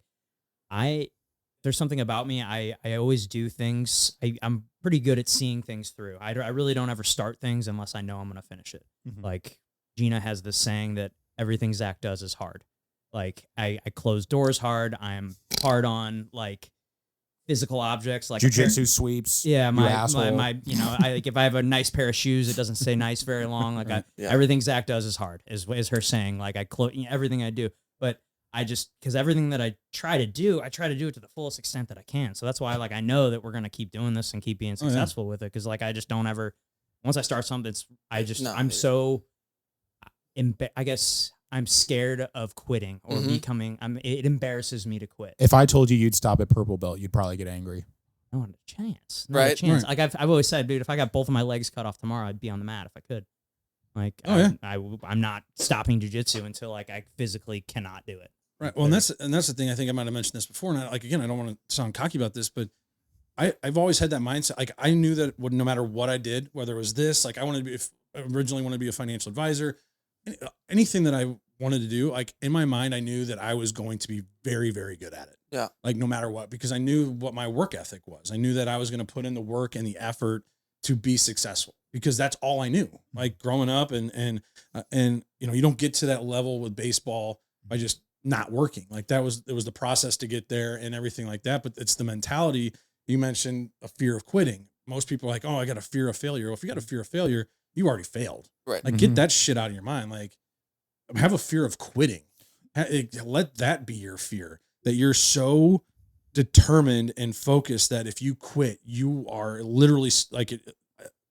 there's something about me. I always do things. I'm pretty good at seeing things through. I really don't ever start things unless I know I'm going to finish it. Like Gina has this saying that everything Zach does is hard. Like I close doors hard. I'm hard on like physical objects, like Jiu-jitsu sweeps. Yeah, my asshole. like if I have a nice pair of shoes, it doesn't stay nice very long. Like everything Zach does is hard. Is her saying. Like I everything I do, but because everything that I try to do it to the fullest extent that I can. So that's why I know that we're gonna keep doing this and keep being successful with it. Because I just don't ever. Once I start something, I'm so. I guess I'm scared of quitting or becoming. It embarrasses me to quit. If I told you you'd stop at purple belt, you'd probably get angry. Not a chance. Right. A chance. Like I've always said, dude, if I got both of my legs cut off tomorrow, I'd be on the mat if I could. Like, I'm not stopping jiu-jitsu until I physically cannot do it. Right. Well, and that's the thing. I think I might have mentioned this before. And again, I don't want to sound cocky about this, but I've always had that mindset. Like I knew that no matter what I did, whether it was this, like I originally wanted to be a financial advisor, anything that I wanted to do, like in my mind, I knew that I was going to be very, very good at it. Yeah. Like no matter what, because I knew what my work ethic was. I knew that I was going to put in the work and the effort to be successful because that's all I knew. Like growing up and you don't get to that level with baseball by just not working. Like it was the process to get there and everything like that. But it's the mentality. You mentioned a fear of quitting. Most people are like, oh, I got a fear of failure. Well, if you got a fear of failure, you already failed. Right. Like get that shit out of your mind. Like have a fear of quitting. Let that be your fear, that you're so determined and focused that if you quit, you are literally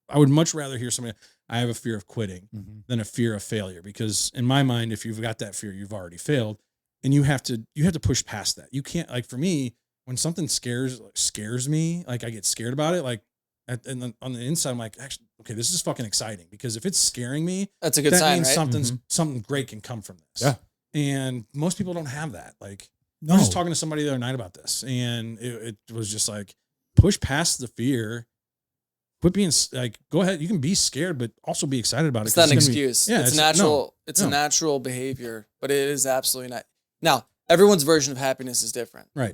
I would much rather hear somebody, I have a fear of quitting than a fear of failure. Because in my mind, if you've got that fear, you've already failed and you have to push past that. You can't, like for me, when something scares me, like I get scared about it, like on the inside, I'm like, actually, okay, this is fucking exciting because if it's scaring me, that's a good that sign, means right? something great can come from this. Yeah. And most people don't have that. Like No. I was just talking to somebody the other night about this and it was just like, push past the fear, quit being like, go ahead. You can be scared, but also be excited about it. It's not an excuse. It's natural. It's no. a natural behavior, but it is absolutely not. Now, everyone's version of happiness is different, Right.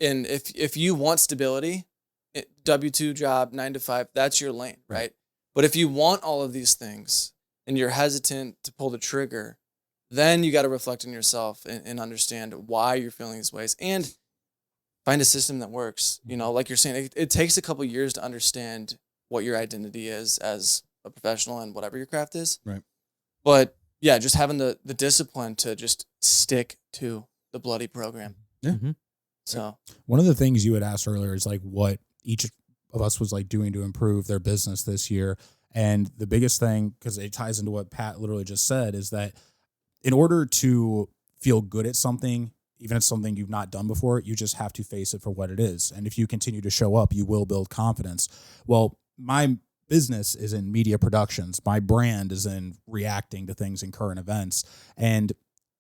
And if you want stability, W-2 job, 9 to 5, that's your lane, right? But if you want all of these things and you're hesitant to pull the trigger, then you got to reflect on yourself and understand why you're feeling these ways and find a system that works. Like you're saying, it takes a couple years to understand what your identity is as a professional and whatever your craft is. Right. But yeah, just having the discipline to just stick to the bloody program. Yeah. Mm-hmm. So one of the things you had asked earlier is like what each of us was like doing to improve their business this year. And the biggest thing, because it ties into what Pat literally just said, is that in order to feel good at something, even if it's something you've not done before, you just have to face it for what it is. And if you continue to show up, you will build confidence. Well, my business is in media productions. My brand is in reacting to things in current events. And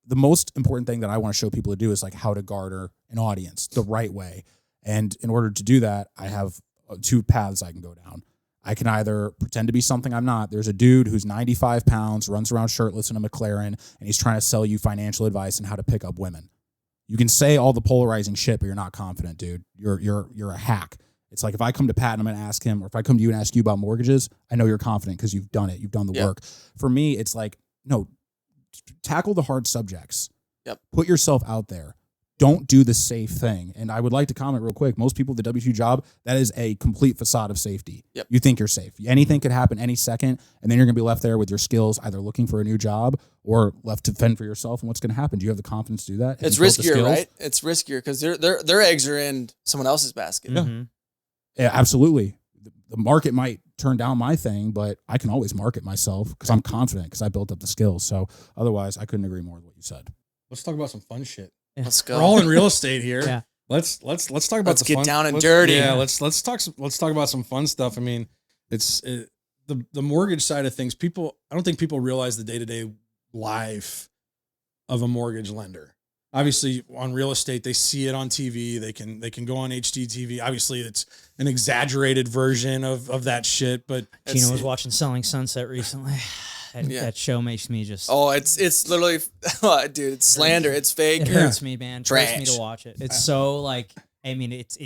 the most important thing that I want to show people to do is like how to garner an audience the right way. And in order to do that, I have two paths I can go down. I can either pretend to be something I'm not. There's a dude who's 95 pounds, runs around shirtless in a McLaren, and he's trying to sell you financial advice on how to pick up women. You can say all the polarizing shit, but you're not confident, dude. You're a hack. It's like if I come to Pat and I'm going to ask him, or if I come to you and ask you about mortgages, I know you're confident because you've done it. You've done the work. For me, it's like, no, tackle the hard subjects. Yep. Put yourself out there. Don't do the safe thing. And I would like to comment real quick. Most people, the W2 job, that is a complete facade of safety. Yep. You think you're safe. Anything could happen any second, and then you're going to be left there with your skills, either looking for a new job or left to fend for yourself. And what's going to happen? Do you have the confidence to do that? It's riskier, right? It's riskier because their eggs are in someone else's basket. Yeah. Mm-hmm. Yeah, absolutely. The market might turn down my thing, but I can always market myself because I'm confident because I built up the skills. So otherwise, I couldn't agree more with what you said. Let's talk about some fun shit. Let's go. We're all in real estate here. Yeah. Let's talk about Let's the get fun. down and dirty. Yeah, let's talk about some fun stuff. I mean, the mortgage side of things. I don't think people realize the day-to-day life of a mortgage lender. obviously on real estate, they see it on TV. They can go on HDTV. Obviously, it's an exaggerated version of that shit. But Gino was watching Selling Sunset recently. That show makes me just. Oh, it's literally, dude. It's slander. It's fake. It hurts me, man. It hurts me Trash. to watch it. It's so like. I mean, it's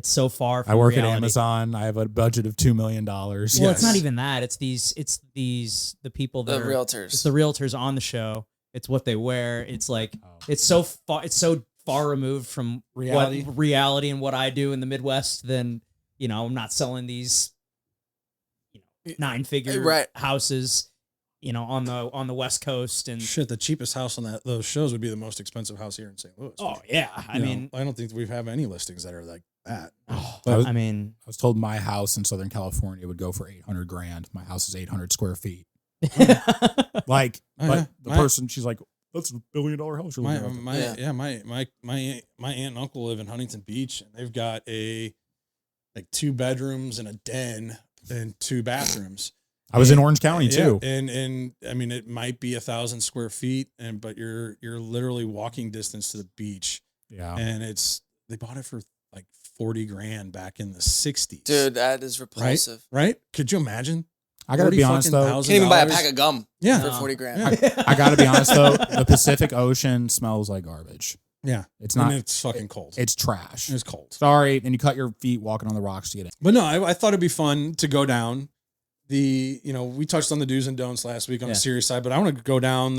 so far from I work reality. at Amazon. I have a budget of $2 million. Well, it's not even that. It's the people that The are, realtors. It's the realtors on the show. It's what they wear. It's like it's so far removed from reality and what I do in the Midwest. Then I'm not selling these 9-figure houses on the West Coast. And shit, the cheapest house on those shows would be the most expensive house here in St. Louis. Oh yeah, I mean, I don't think we have any listings that are like that. I mean, I was told my house in Southern California would go for $800,000. My house is 800 square feet. Like, but the person, she's like, "That's $1 billion house." My aunt and uncle live in Huntington Beach, and they've got a 2 bedrooms and a den and 2 bathrooms. I was in Orange County too, and I mean it might be 1,000 square feet, but you're literally walking distance to the beach. Yeah, and they bought it for like $40,000 back in the 60s. Dude, that is repulsive. Right? Could you imagine? I gotta be honest though, Can't even buy a pack of gum for $40,000. I gotta be honest though, the Pacific Ocean smells like garbage. Yeah, it's not. And it's fucking cold. It's trash. It's cold. Sorry, and you cut your feet walking on the rocks to get in. But no, I thought it'd be fun to go down we touched on the do's and don'ts last week on the serious side, but I want to go down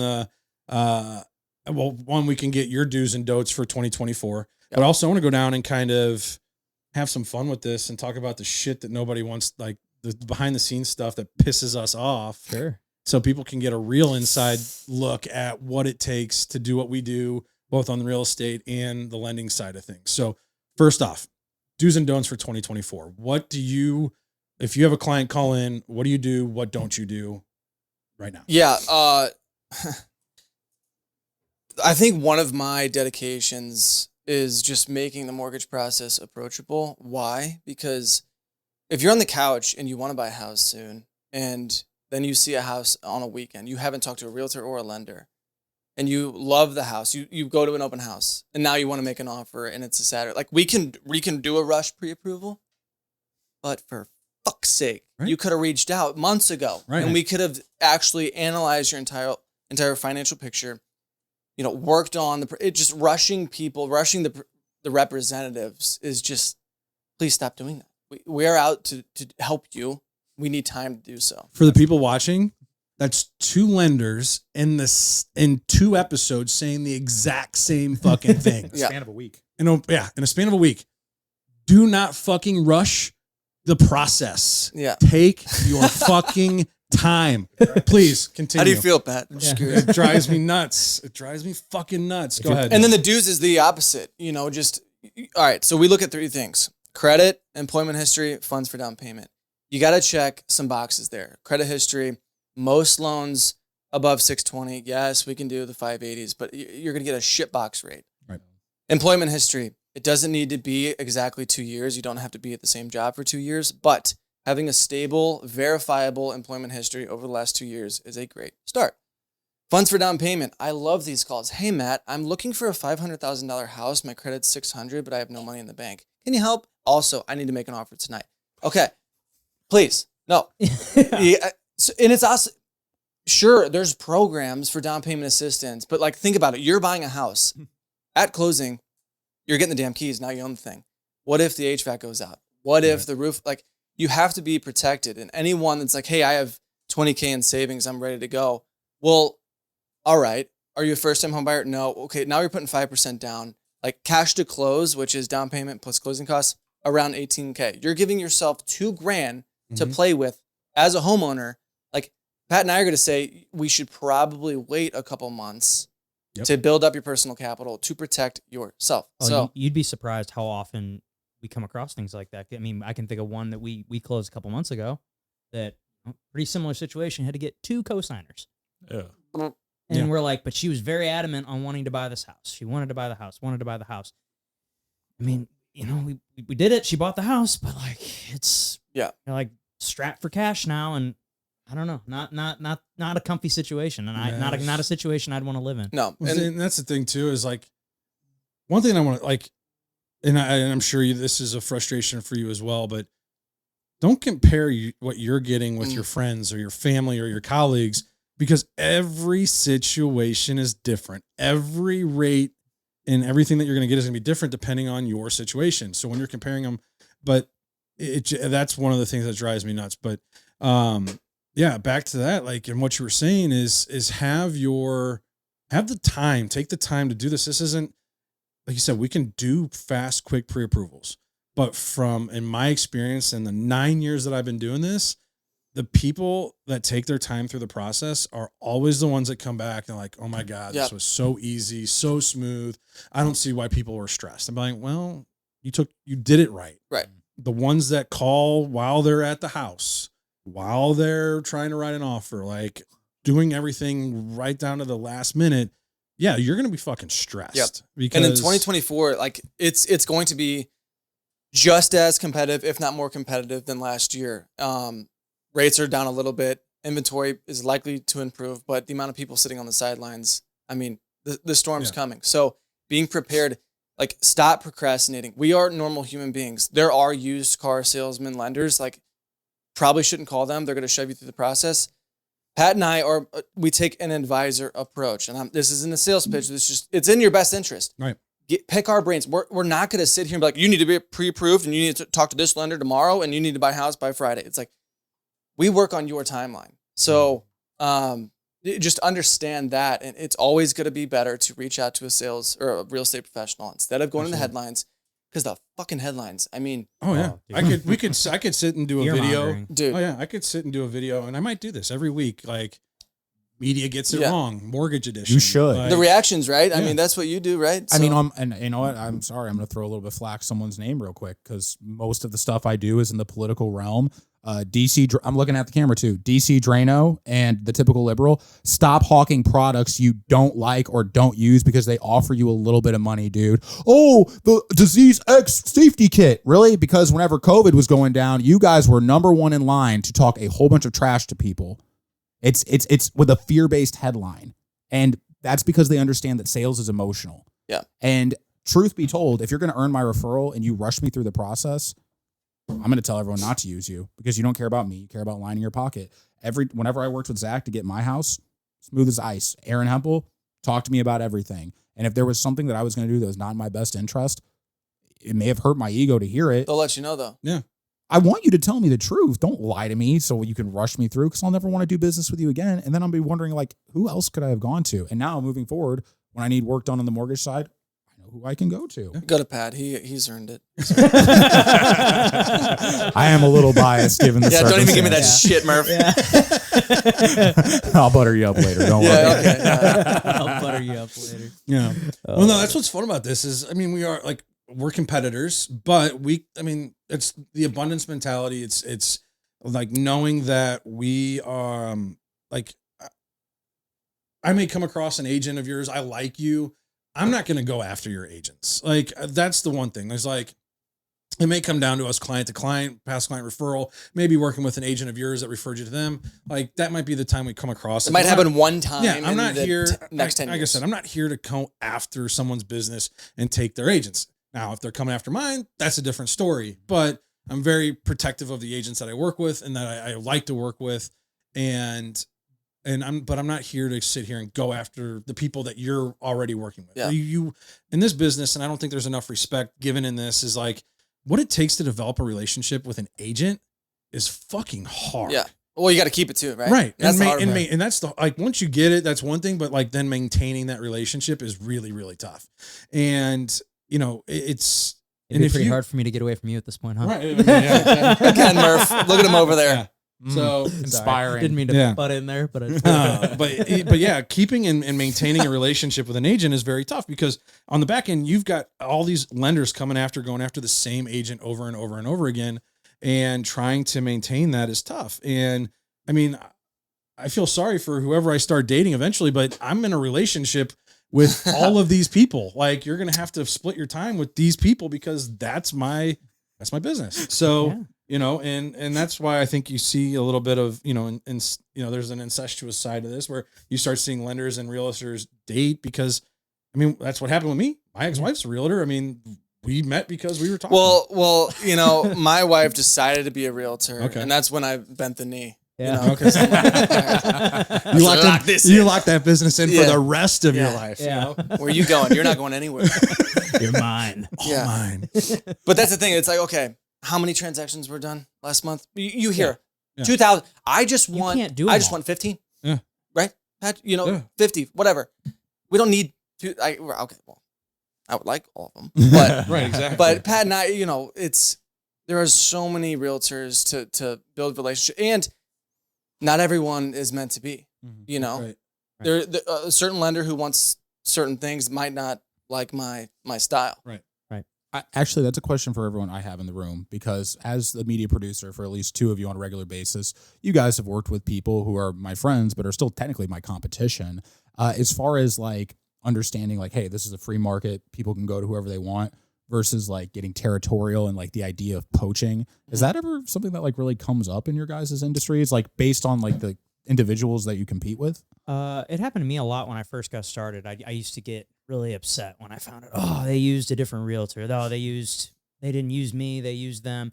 one, we can get your do's and don'ts for 2024, but also I want to go down and kind of have some fun with this and talk about the shit that nobody wants, like the behind the scenes stuff that pisses us off. Sure. So people can get a real inside look at what it takes to do what we do, both on the real estate and the lending side of things. So first off, do's and don'ts for 2024. If you have a client call in, what do you do? What don't you do right now? Yeah. I think one of my dedications is just making the mortgage process approachable. Why? Because if you're on the couch and you want to buy a house soon, and then you see a house on a weekend, you haven't talked to a realtor or a lender, and you love the house, you go to an open house, and now you want to make an offer, and it's a Saturday. Like we can do a rush pre-approval, but for fuck's sake, you could have reached out months ago, and we could have actually analyzed your entire financial picture. Worked on just rushing the representatives is just, please stop doing that. We are out to help you. We need time to do so. For the people watching, that's 2 lenders in 2 episodes saying the exact same fucking thing. In a span of a week. In a span of a week. Do not fucking rush the process. Yeah. Take your fucking time. Please continue. How do you feel, Pat? I'm just curious. It drives me nuts. It drives me fucking nuts. Go ahead. And then the do's is the opposite. All right. So we look at 3 things: credit, employment history, funds for down payment. You got to check some boxes there. Credit history, most loans above 620. Yes, we can do the 580s, but you're going to get a shitbox rate. Right. Employment history. It doesn't need to be exactly 2 years. You don't have to be at the same job for 2 years, but having a stable, verifiable employment history over the last 2 years is a great start. Funds for down payment. I love these calls. Hey, Matt, I'm looking for a $500,000 house. My credit's 600, but I have no money in the bank. Can you help? Also, I need to make an offer tonight. Okay, please. No. And it's us. Sure, there's programs for down payment assistance, but think about it. You're buying a house. At closing, you're getting the damn keys. Now you own the thing. What if the HVAC goes out? What if the roof, you have to be protected. And anyone that's like, hey, I have $20K in savings, I'm ready to go. Well, all right. Are you a first-time home buyer? No. Okay, now you're putting 5% down. Cash to close, which is down payment plus closing costs, around $18K. You're giving yourself $2,000 to play with as a homeowner. Pat and I are going to say we should probably wait a couple months to build up your personal capital to protect yourself. So you'd be surprised how often we come across things like that. I mean, I can think of one that we closed a couple months ago that pretty similar situation, had to get 2 co-signers. Yeah. And we're like, but she was very adamant on wanting to buy this house. She wanted to buy the house, I mean, we did it. She bought the house, but it's strapped for cash now. And I don't know, not a comfy situation, and not a situation I'd want to live in. No, And that's the thing too, is like one thing I want to like, and I'm sure this is a frustration for you as well, but don't compare what you're getting with your friends or your family or your colleagues, because every situation is different. Every rate and everything that you're going to get is going to be different depending on your situation. So when you're comparing them, but that's one of the things that drives me nuts. But yeah, back to that, like, and what you were saying is have the time, take the time to do this. This isn't, like you said, we can do fast, quick pre-approvals, but in my experience in the 9 years that I've been doing this, the people that take their time through the process are always the ones that come back and like, oh my God, this was so easy, so smooth. I don't see why people were stressed. I'm like, well, you did it right. Right. The ones that call while they're at the house, while they're trying to write an offer, like doing everything right down to the last minute. Yeah. You're going to be fucking stressed. Yep. Because, and in 2024, like it's going to be just as competitive, if not more competitive than last year. Rates are down a little bit. Inventory is likely to improve, but the amount of people sitting on the sidelines, I mean, the storm's coming. So being prepared, like, stop procrastinating. We are normal human beings. There are used car salesmen, lenders, like, probably shouldn't call them. They're going to shove you through the process. Pat and I we take an advisor approach, and this isn't a sales pitch. It's in your best interest. Right. Pick our brains. We're not going to sit here and be like, you need to be pre-approved and you need to talk to this lender tomorrow and you need to buy a house by Friday. It's like, we work on your timeline. So just understand that. And it's always going to be better to reach out to a sales or a real estate professional instead of going to the headlines, because the fucking headlines, I mean. Oh yeah. I could sit and do a video. Dude. Oh yeah. I could sit and do a video, and I might do this every week. Like, media gets it wrong. Mortgage edition. You should. Like, the reactions, right? I mean, that's what you do, right? I mean, and you know what? I'm sorry. I'm going to throw a little bit of flack someone's name real quick, because most of the stuff I do is in the political realm. DC, I'm looking at the camera too. DC Drano and the typical liberal, stop hawking products you don't like or don't use because they offer you a little bit of money, dude. Oh, the disease X safety kit. Really? Because whenever COVID was going down, you guys were number one in line to talk a whole bunch of trash to people. It's with a fear-based headline. And that's because they understand that sales is emotional. Yeah. And truth be told, if you're going to earn my referral and you rush me through the process, I'm going to tell everyone not to use you, because you don't care about me. You care about lining your pocket. Whenever I worked with Zach to get my house, smooth as ice. Aaron Hempel talked to me about everything. And if there was something that I was going to do that was not in my best interest, it may have hurt my ego to hear it. They'll let you know, though. Yeah. I want you to tell me the truth. Don't lie to me so you can rush me through, because I'll never want to do business with you again. And then I'll be wondering, like, who else could I have gone to? And now moving forward, when I need work done on the mortgage side, I know who I can go to. Go to Pat. He's earned it. I am a little biased given the don't even give me that circumstance. shit, Murph. I'll butter you up later. Don't worry. Okay. I'll butter you up later. Yeah. Well, no, that's what's fun about this is, I mean, we're competitors, but it's the abundance mentality. It's like knowing that we are, like, I may come across an agent of yours. I like you. I'm not going to go after your agents. Like, that's the one thing. There's like, it may come down to us client to client, past client referral, maybe working with an agent of yours that referred you to them. Like, that might be the time we come across it. It might happen one time. Yeah, I'm not here. Next 10 like years. I said, I'm not here to go after someone's business and take their agents. Now, if they're coming after mine, that's a different story. But I'm very protective of the agents that I work with and that I like to work with. But I'm not here to sit here and go after the people that you're already working with. Yeah. You in this business, and I don't think there's enough respect given in this, is like, what it takes to develop a relationship with an agent is fucking hard. Yeah. Well, you got to keep it too, right? Right. That's And that's the, like, once you get it, that's one thing, but like then maintaining that relationship is really, really tough. And, you know, it's It'd be pretty hard for me to get away from you at this point, huh? Right. Yeah. Again, Murph, look at him over there. Yeah. So inspiring. Didn't mean to butt in there, but but yeah, keeping and maintaining a relationship with an agent is very tough, because on the back end, you've got all these lenders going after the same agent over and over and over again, and trying to maintain that is tough. And I mean, I feel sorry for whoever I start dating eventually, but I'm in a relationship with all of these people. Like, you're going to have to split your time with these people, because that's my business. So and that's why I think you see a little bit of, there's an incestuous side to this where you start seeing lenders and realtors date because, that's what happened with me. My ex-wife's a realtor. We met because we were talking. Well, my wife decided to be a realtor, Okay. and that's when I bent the knee. Yeah. Okay. So I'm like, all right, You locked that business in Yeah. for the rest of your Yeah. life. Yeah. where are you going? You're not going anywhere. You're mine. All Yeah. mine. But that's the thing. It's like, okay, how many transactions were done last month? You hear Yeah. 2,000. I just want. can't do I them just all. want 15. Yeah. Right. Pat, Yeah. 50, whatever. We don't need to. Okay. Well, I would like all of them, but Right, exactly. But Pat and I, there are so many realtors to build relationship, and not everyone is meant to be. Right. There a certain lender who wants certain things might not like my style. Actually, that's a question for everyone I have in the room, because as the media producer for at least two of you on a regular basis, you guys have worked with people who are my friends, but are still technically my competition. As far as like understanding like, hey, this is a free market, people can go to whoever they want, versus like getting territorial and like the idea of poaching. Is that ever something that like really comes up in your guys' industry? It's like based on like the individuals that you compete with? It happened to me a lot when I first got started. I used to get really upset when I found out, oh, they used a different realtor. Oh, they didn't use me, they used them.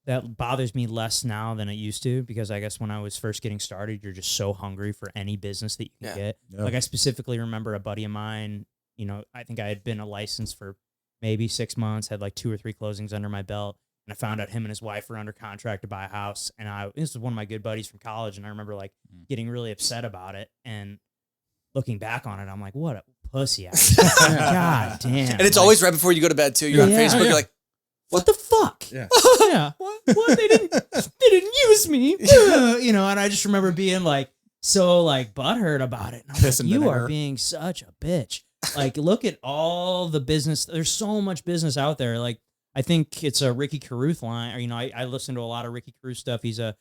That bothers me less now than it used to, because I guess when I was first getting started, you're just so hungry for any business that you can get. Yeah. Like I specifically remember a buddy of mine, I think I had been a license for maybe 6 months, had like 2 or 3 closings under my belt. And I found out him and his wife were under contract to buy a house. And this was one of my good buddies from college. And I remember like getting really upset about it. And looking back on it, I'm like, what a pussy ass. God damn. And it's always right before you go to bed too. You're on Yeah. Facebook. Yeah. You're like, what the fuck? Yeah. Yeah. What? They didn't use me. And I just remember being like so like butthurt about it. And I was Piss like, and you vinegar. are being such a bitch. Like, look at all the business. There's so much business out there. Like, I think it's a Ricky Carruth line. Or, I listen to a lot of Ricky Carruth stuff. He's a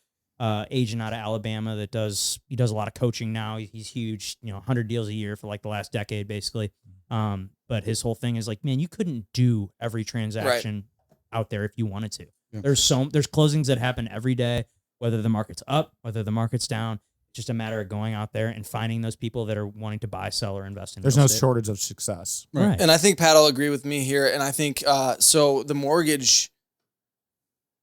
agent out of Alabama that does a lot of coaching now. He's huge, 100 deals a year for like the last decade, basically. But his whole thing is like, man, you couldn't do every transaction out there if you wanted to. Yeah. There's closings that happen every day, whether the market's up, whether the market's down. It's just a matter of going out there and finding those people that are wanting to buy, sell, or invest in. There's real no estate. shortage of success. Right. and I think Pat will agree with me here. And I think so. The mortgage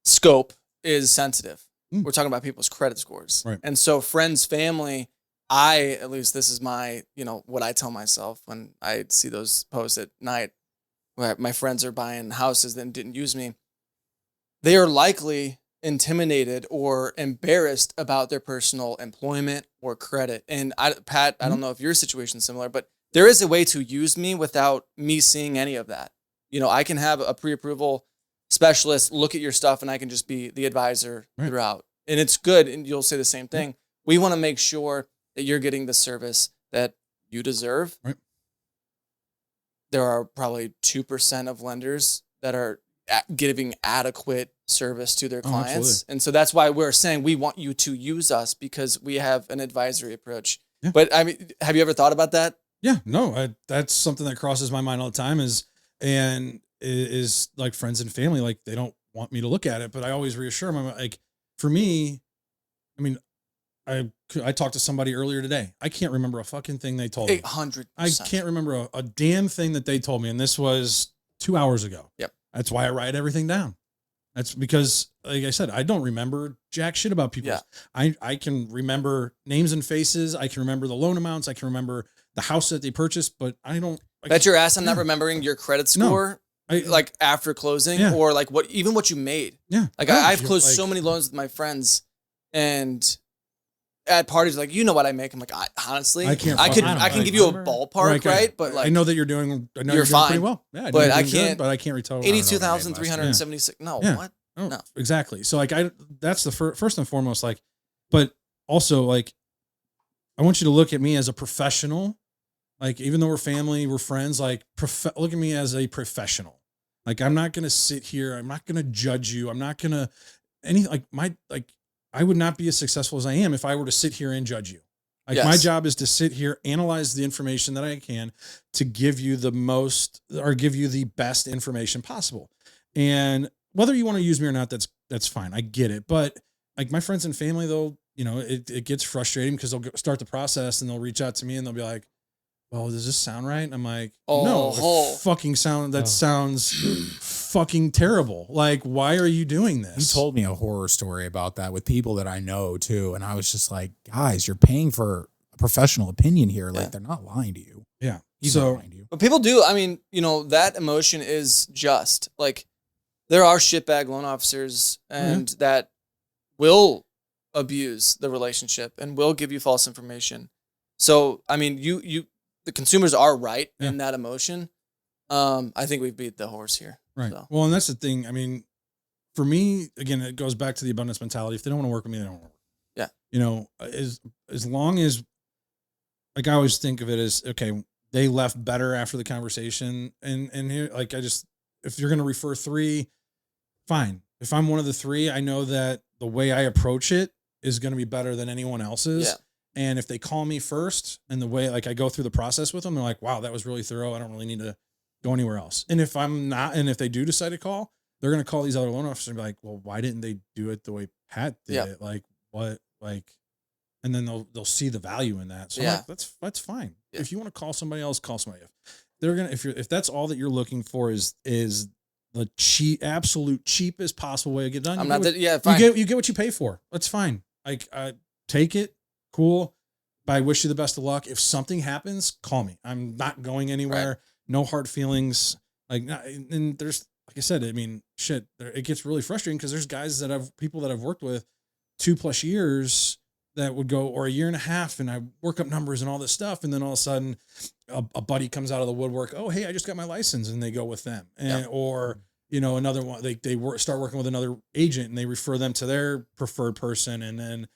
scope is sensitive. We're talking about people's credit scores, Right. and so friends, family. At least this is my, what I tell myself when I see those posts at night where my friends are buying houses that didn't use me. They are likely intimidated or embarrassed about their personal employment or credit. And Pat, I don't know if your situation's similar, but there is a way to use me without me seeing any of that. I can have a pre-approval specialist look at your stuff and I can just be the advisor throughout. And it's good. And you'll say the same thing. We want to make sure that you're getting the service that you deserve. Right. There are probably 2% of lenders that are giving adequate service to their clients. Absolutely. And so that's why we're saying we want you to use us, because we have an advisory approach. Yeah. But have you ever thought about that? Yeah, no, that's something that crosses my mind all the time is like friends and family. Like they don't want me to look at it, but I always reassure them. I'm like, for me, I talked to somebody earlier today. I can't remember a fucking thing they told me. 800%. I can't remember a damn thing that they told me. And this was 2 hours ago. Yep. That's why I write everything down. That's because, like I said, I don't remember jack shit about people. Yeah. I can remember names and faces. I can remember the loan amounts. I can remember the house that they purchased, but I don't. Bet your ass I'm not remembering your credit score. Like after closing, or like what you made. Yeah. Like Yeah, I've closed like- so many loans with my friends, and at parties, like, what I make. I'm like, honestly, I can't I fucking- can give you a ballpark, right? But like, I know that you're doing. I know you're doing fine. pretty well. Yeah, know But you're I doing good, can't- but I can't retell. 82,376. No, Yeah. what? Oh, No. exactly. So like that's the first and foremost. Like, but also like, I want you to look at me as a professional. Like, even though we're family, we're friends. Like, look at me as a professional. Like, I'm not gonna sit here. I'm not gonna judge you. I'm not gonna I would not be as successful as I am if I were to sit here and judge you. Like, Yes. my job is to sit here, analyze the information that I can to give you the most or give you the best information possible. And whether you want to use me or not, that's fine. I get it. But like my friends and family, though, it gets frustrating because they'll start the process and they'll reach out to me and they'll be like, well, does this sound right? And I'm like, no, that sounds fucking terrible. Like, why are you doing this? You told me a horror story about that with people that I know too. And I was just like, guys, you're paying for a professional opinion here. Like they're not lying to you. Yeah. He's not lying to you. But people do. I mean, that emotion is just like there are shitbag loan officers and that will abuse the relationship and will give you false information. So, I mean, the consumers are right in that emotion. I think we've beat the horse here. Right. So. Well, and that's the thing. I mean, for me, again, it goes back to the abundance mentality. If they don't want to work with me, they don't want to work. Yeah. As long as, like, I always think of it as, okay, they left better after the conversation. And here, like, if you're going to refer 3, fine. If I'm one of the 3, I know that the way I approach it is going to be better than anyone else's. Yeah. And if they call me first and the way, like, I go through the process with them, they're like, wow, that was really thorough. I don't really need to go anywhere else. And if I'm not, and if they do decide to call, they're going to call these other loan officers and be like, well, why didn't they do it the way Pat did it? Like, what, like, and then they'll see the value in that. So I'm like, that's fine. Yeah. If you want to call somebody else, call somebody else. They're going to, if that's all that you're looking for is the absolute cheapest possible way to get done. Fine. You get what you pay for. That's fine. Like, take it. Cool. But I wish you the best of luck. If something happens, call me. I'm not going anywhere. Right. No hard feelings. And there's, like I said, I mean, shit, it gets really frustrating because there's guys people that I've worked with 2+ years that would go, or a year and a half, and I work up numbers and all this stuff. And then all of a sudden a buddy comes out of the woodwork. Oh, hey, I just got my license, and they go with them. And, or, another one, they start working with another agent and they refer them to their preferred person. And then,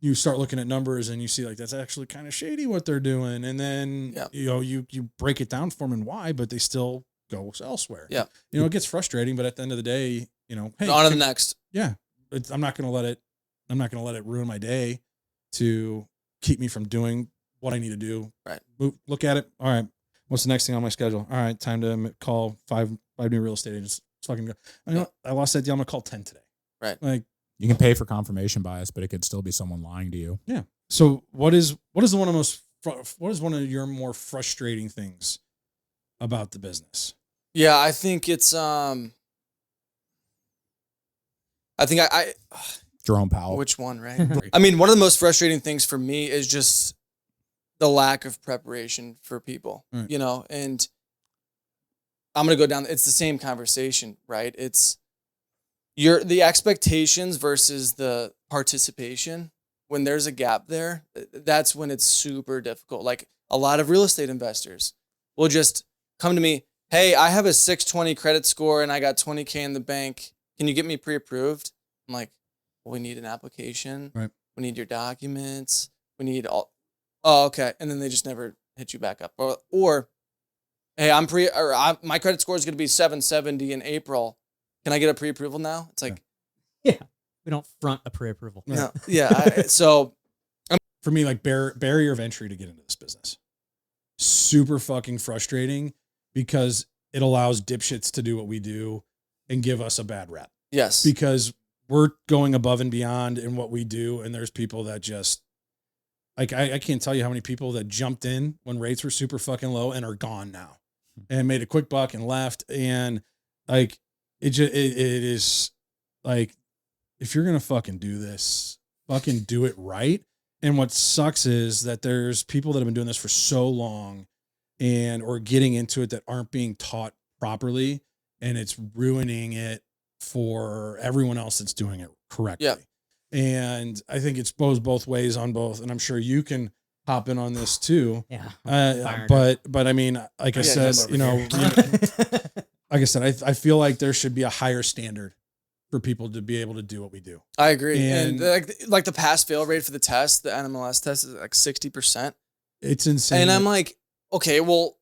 you start looking at numbers and you see like, that's actually kind of shady what they're doing. And then, you break it down for them and why, but they still go elsewhere. Yeah. It gets frustrating, but at the end of the day, hey, on to the next. Yeah. I'm not going to let it ruin my day to keep me from doing what I need to do. Right. Look at it. All right. What's the next thing on my schedule? All right. Time to call five new real estate agents. Let's fucking go. I lost that deal. I'm going to call 10 today. Right. Like, you can pay for confirmation bias, but it could still be someone lying to you. Yeah. So what is one of your more frustrating things about the business? Yeah, I think it's I Jerome Powell. Which one, right? I mean, one of the most frustrating things for me is just the lack of preparation for people, and I'm going to go down. It's the same conversation, right? It's the expectations versus the participation. When there's a gap there, that's when it's super difficult. Like a lot of real estate investors will just come to me, hey, I have a 620 credit score and I got $20K in the bank. Can you get me pre-approved? I'm like, well, we need an application. Right. We need your documents. We need all. Oh, okay. And then they just never hit you back up. Or hey, my credit score is going to be 770 in April. Can I get a pre-approval now? It's like, yeah, we don't front a pre-approval. No, yeah. So for me, like barrier of entry to get into this business, super fucking frustrating because it allows dipshits to do what we do and give us a bad rep. Yes. Because we're going above and beyond in what we do. And there's people that just like, I can't tell you how many people that jumped in when rates were super fucking low and are gone now and made a quick buck and left. And like, it is like, if you're going to fucking do this, fucking do it right. And what sucks is that there's people that have been doing this for so long or getting into it that aren't being taught properly. And it's ruining it for everyone else that's doing it correctly. Yeah. And I think it goes both ways on both. And I'm sure you can hop in on this too. Yeah. But I mean, like I said, like I said, I feel like there should be a higher standard for people to be able to do what we do. I agree. And like the pass fail rate for the test, the NMLS test is like 60%. It's insane. And I'm like, okay, well,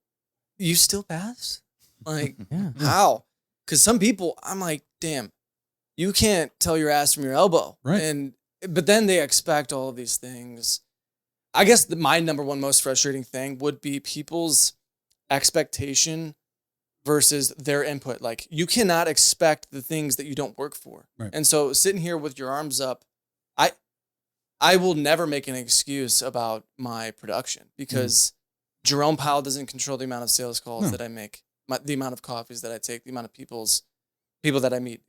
you still pass? Like, how? Because some people, I'm like, damn, you can't tell your ass from your elbow. Right. But then they expect all of these things. I guess my number one most frustrating thing would be people's expectation versus their input. Like, you cannot expect the things that you don't work for. Right. And so sitting here with your arms up, I will never make an excuse about my production because Jerome Powell doesn't control the amount of sales calls that I make, the amount of coffees that I take, the amount of people that I meet.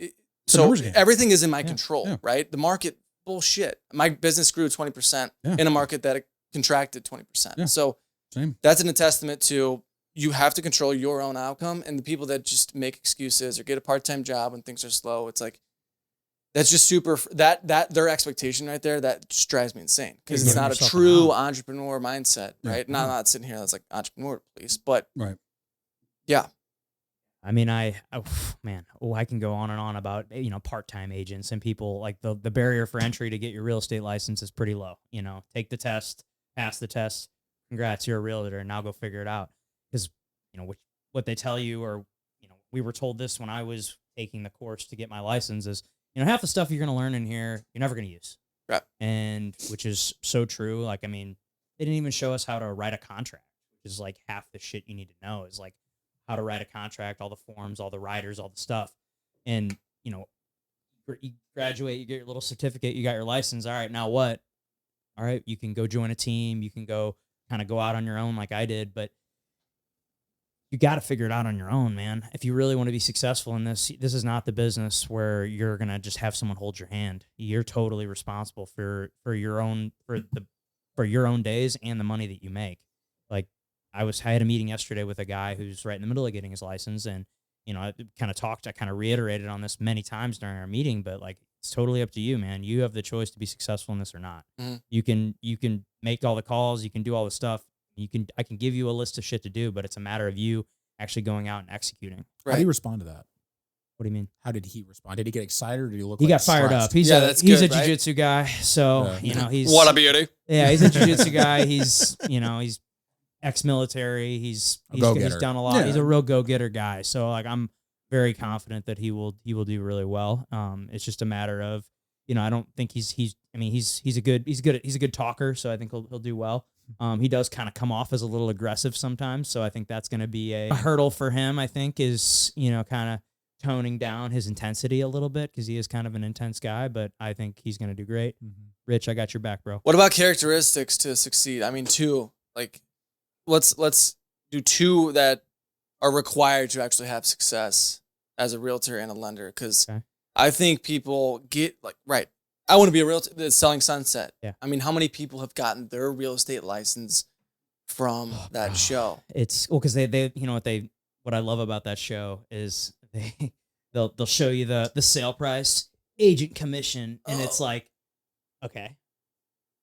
So everything is in my control, right? The market, bullshit. My business grew 20% in a market that contracted 20%. Yeah. So Same. that's a testament to you have to control your own outcome, and the people that just make excuses or get a part-time job when things are slow, it's like, that's just super, that their expectation right there, that just drives me insane because it's not a true entrepreneur mindset, right? Yeah. Not sitting here that's like entrepreneur, please, but right. Yeah. I mean, I can go on and on about, part-time agents and people. Like the barrier for entry to get your real estate license is pretty low. Take the test, pass the test. Congrats, you're a realtor. Now go figure it out. Because, what they tell you, or, we were told this when I was taking the course to get my license is, half the stuff you're going to learn in here, you're never going to use. Right. And which is so true. Like, I mean, they didn't even show us how to write a contract, which is like half the shit you need to know is like how to write a contract, all the forms, all the writers, all the stuff. And, you graduate, you get your little certificate, you got your license. All right, now what? All right, you can go join a team. You can go kind of go out on your own like I did, but you got to figure it out on your own, man. If you really want to be successful in this is not the business where you're going to just have someone hold your hand. You're totally responsible for your own days and the money that you make. Like I had a meeting yesterday with a guy who's right in the middle of getting his license, and I kind of reiterated on this many times during our meeting, but like it's totally up to you, man. You have the choice to be successful in this or not. Mm-hmm. You can make all the calls, you can do all the stuff. I can give you a list of shit to do, but it's a matter of you actually going out and executing. Right. How do you respond to that? What do you mean? How did he respond? Did he get excited, or did he look? He got fired up. He's a jiu-jitsu guy, so he's what a beauty. Yeah, he's a jiu-jitsu guy. He's he's ex-military. He's done a lot. Yeah. He's a real go-getter guy. So like I'm very confident that he will do really well. It's just a matter of I don't think he's a good talker, so I think he'll do well. He does kind of come off as a little aggressive sometimes, so I think that's going to be a hurdle for him. I think is kind of toning down his intensity a little bit because he is kind of an intense guy, but I think he's going to do great. Mm-hmm. Rich, I got your back, bro. What about characteristics to succeed? I mean, two. Like, let's do two that are required to actually have success as a realtor and a lender, because I think people get I want to be a realtor that's selling Sunset. Yeah. I mean, how many people have gotten their real estate license from that show? It's because they what I love about that show is they'll show you the sale price, agent commission, and it's like, okay,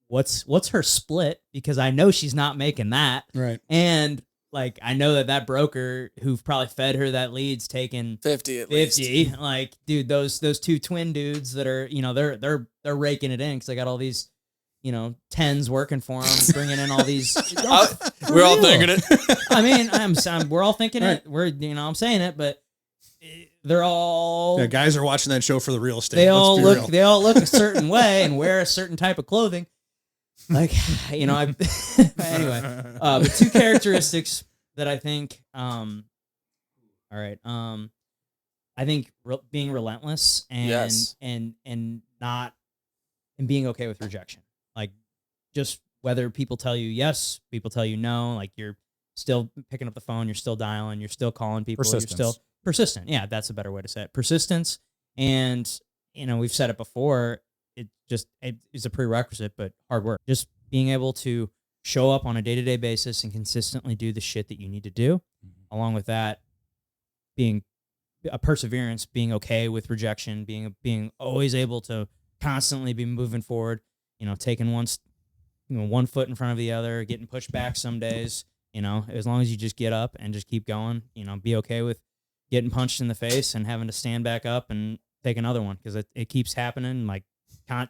what's her split? Because I know she's not making that. Right. And like I know that broker who probably fed her that lead's taking 50 at least. Like, dude, those two twin dudes that are they're raking it in because they got all these 10s working for them, bringing in all these. We're all thinking it. I mean, we're all thinking it. We're I'm saying it, but they're all guys are watching that show for the real estate. They all look a certain way and wear a certain type of clothing. Like, anyway, but two characteristics that I think, I think being relentless and being okay with rejection. Like, just whether people tell you yes, people tell you no, like you're still picking up the phone, you're still dialing, you're still calling people, you're still persistent. Yeah, that's a better way to say it. Persistence. And, we've said it before. It is a prerequisite, but hard work. Just being able to show up on a day-to-day basis and consistently do the shit that you need to do. Mm-hmm. Along with that, being a perseverance, being okay with rejection, being always able to constantly be moving forward, taking one foot in front of the other, getting pushed back some days, as long as you just get up and just keep going, be okay with getting punched in the face and having to stand back up and take another one because it keeps happening. Like,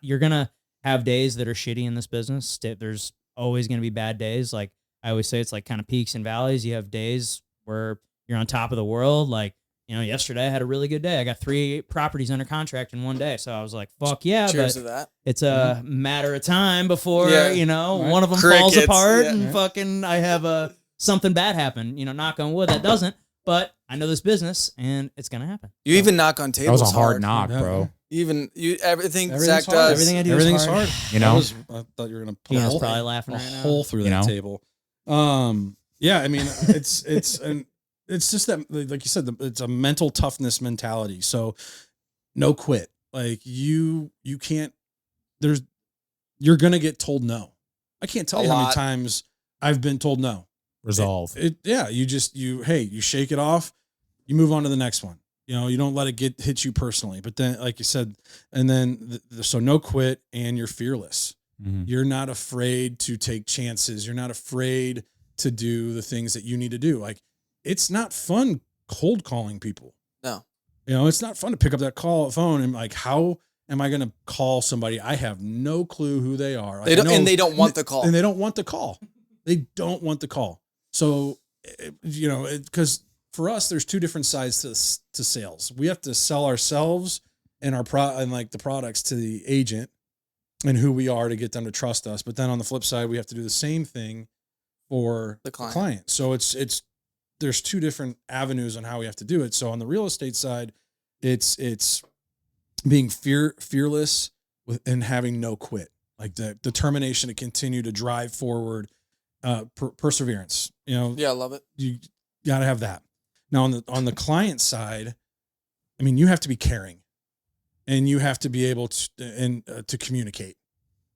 you're going to have days that are shitty in this business. There's always going to be bad days. Like I always say, it's like kind of peaks and valleys. You have days where you're on top of the world. Like, yesterday I had a really good day. I got 3 properties under contract in one day. So I was like, fuck yeah. Cheers but to that. It's a matter of time before, one of them falls apart and fucking I have something bad happen, knock on wood, that doesn't. But I know this business, and it's gonna happen. You even knock on That tables. was a hard knock, Yeah. bro. Everything Everything's Zach hard. does. Everything I do is Everything's hard. hard. You know? I thought you were gonna pull Ian's a probably laughing right now. hole through You that know? table. Yeah, I mean, it's just that, like you said, it's a mental toughness mentality. So no quit. Like you can't. You're gonna get told no. I can't tell A you how many lot. times I've been told no. Resolve. You shake it off, you move on to the next one. You know, you don't let it hit you personally. But then, like you said, and then so no quit, and you're fearless. Mhm. You're not afraid to take chances. You're not afraid to do the things that you need to do. Like, it's not fun cold calling people. No. You know, it's not fun to pick up that phone and like, how am I going to call somebody? I have no clue who they are. Like, They don't want the call. And they don't want the call. They don't want the call. So, you know, because for us, there's two different sides to sales. We have to sell ourselves and the products to the agent and who we are to get them to trust us. But then on the flip side, we have to do the same thing for The the client. client. So there's two different avenues on how we have to do it. So on the real estate side, it's being fearless and having no quit, like the determination to continue to drive forward, perseverance. You know, Yeah, I love it. you got to have that. Now on the client side, I mean, you have to be caring, and you have to be able to communicate,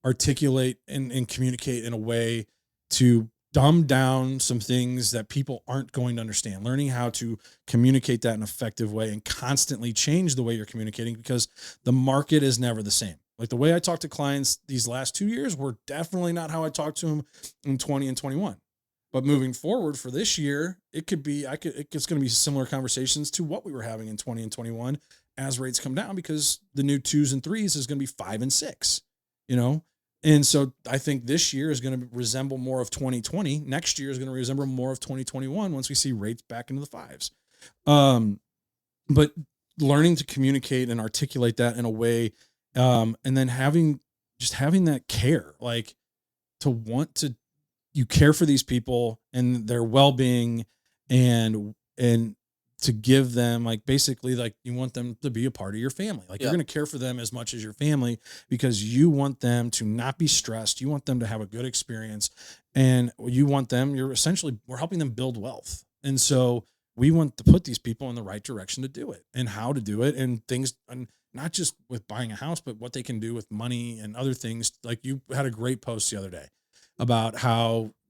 articulate, and communicate in a way to dumb down some things that people aren't going to understand. Learning how to communicate that in an effective way and constantly change the way you're communicating, because the market is never the same. Like the way I talk to clients these last 2 years were definitely not how I talked to them in 20 and 21. But moving forward for this year, it's going to be similar conversations to what we were having in 20 and 21 as rates come down, because the new 2s and 3s is going to be 5 and 6, you know? And so I think this year is going to resemble more of 2020. Next year is going to resemble more of 2021 once we see rates back into the 5s. But learning to communicate and articulate that in a way, and then having that care, like you care for these people and their well-being, and to give them, like, basically, like, you want them to be a part of your family. Like, you're going to care for them as much as your family, because you want them to not be stressed. You want them to have a good experience, and we're helping them build wealth. And so we want to put these people in the right direction to do it, and how to do it, and things, and not just with buying a house, but what they can do with money and other things. Like, you had a great post the other day about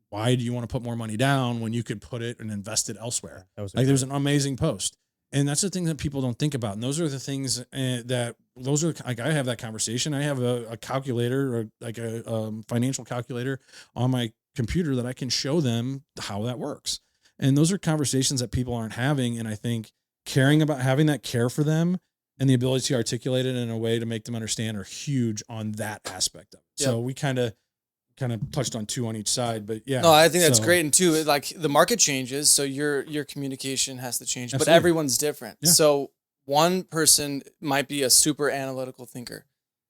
why do you want to put more money down when you could put it and invest it elsewhere? There's an amazing post. And that's the thing that people don't think about. And those are the things like, I have that conversation. I have a calculator, or like a financial calculator on my computer that I can show them how that works. And those are conversations that people aren't having. And I think caring about having that care for them and the ability to articulate it in a way to make them understand are huge on that aspect of it. Yep. So we kind of touched on two on each side, but yeah. No, I think that's great. And too, like, the market changes, so your communication has to change, Absolutely. but everyone's different. Yeah. So one person might be a super analytical thinker.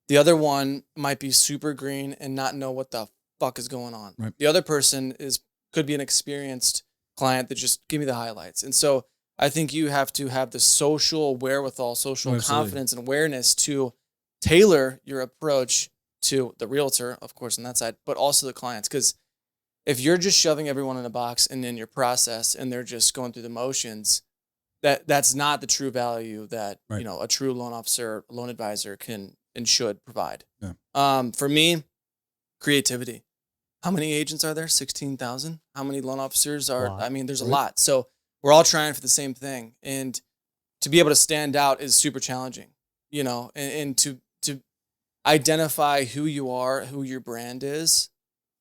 The other one might be super green and not know what the fuck is going on. Right. The other person could be an experienced client that just give me the highlights. And so I think you have to have the social wherewithal, social Absolutely. confidence and awareness to tailor your approach to the realtor, of course, on that side, but also the clients. Because if you're just shoving everyone in a box and in your process and they're just going through the motions, that's not the true value that, Right. you know, a true loan officer, loan advisor can and should provide. Yeah. For me, creativity. How many agents are there? 16,000. How many loan officers are? Lot. I mean, there's a Right. lot. So we're all trying for the same thing, and to be able to stand out is super challenging. You know, and to identify who you are, who your brand is,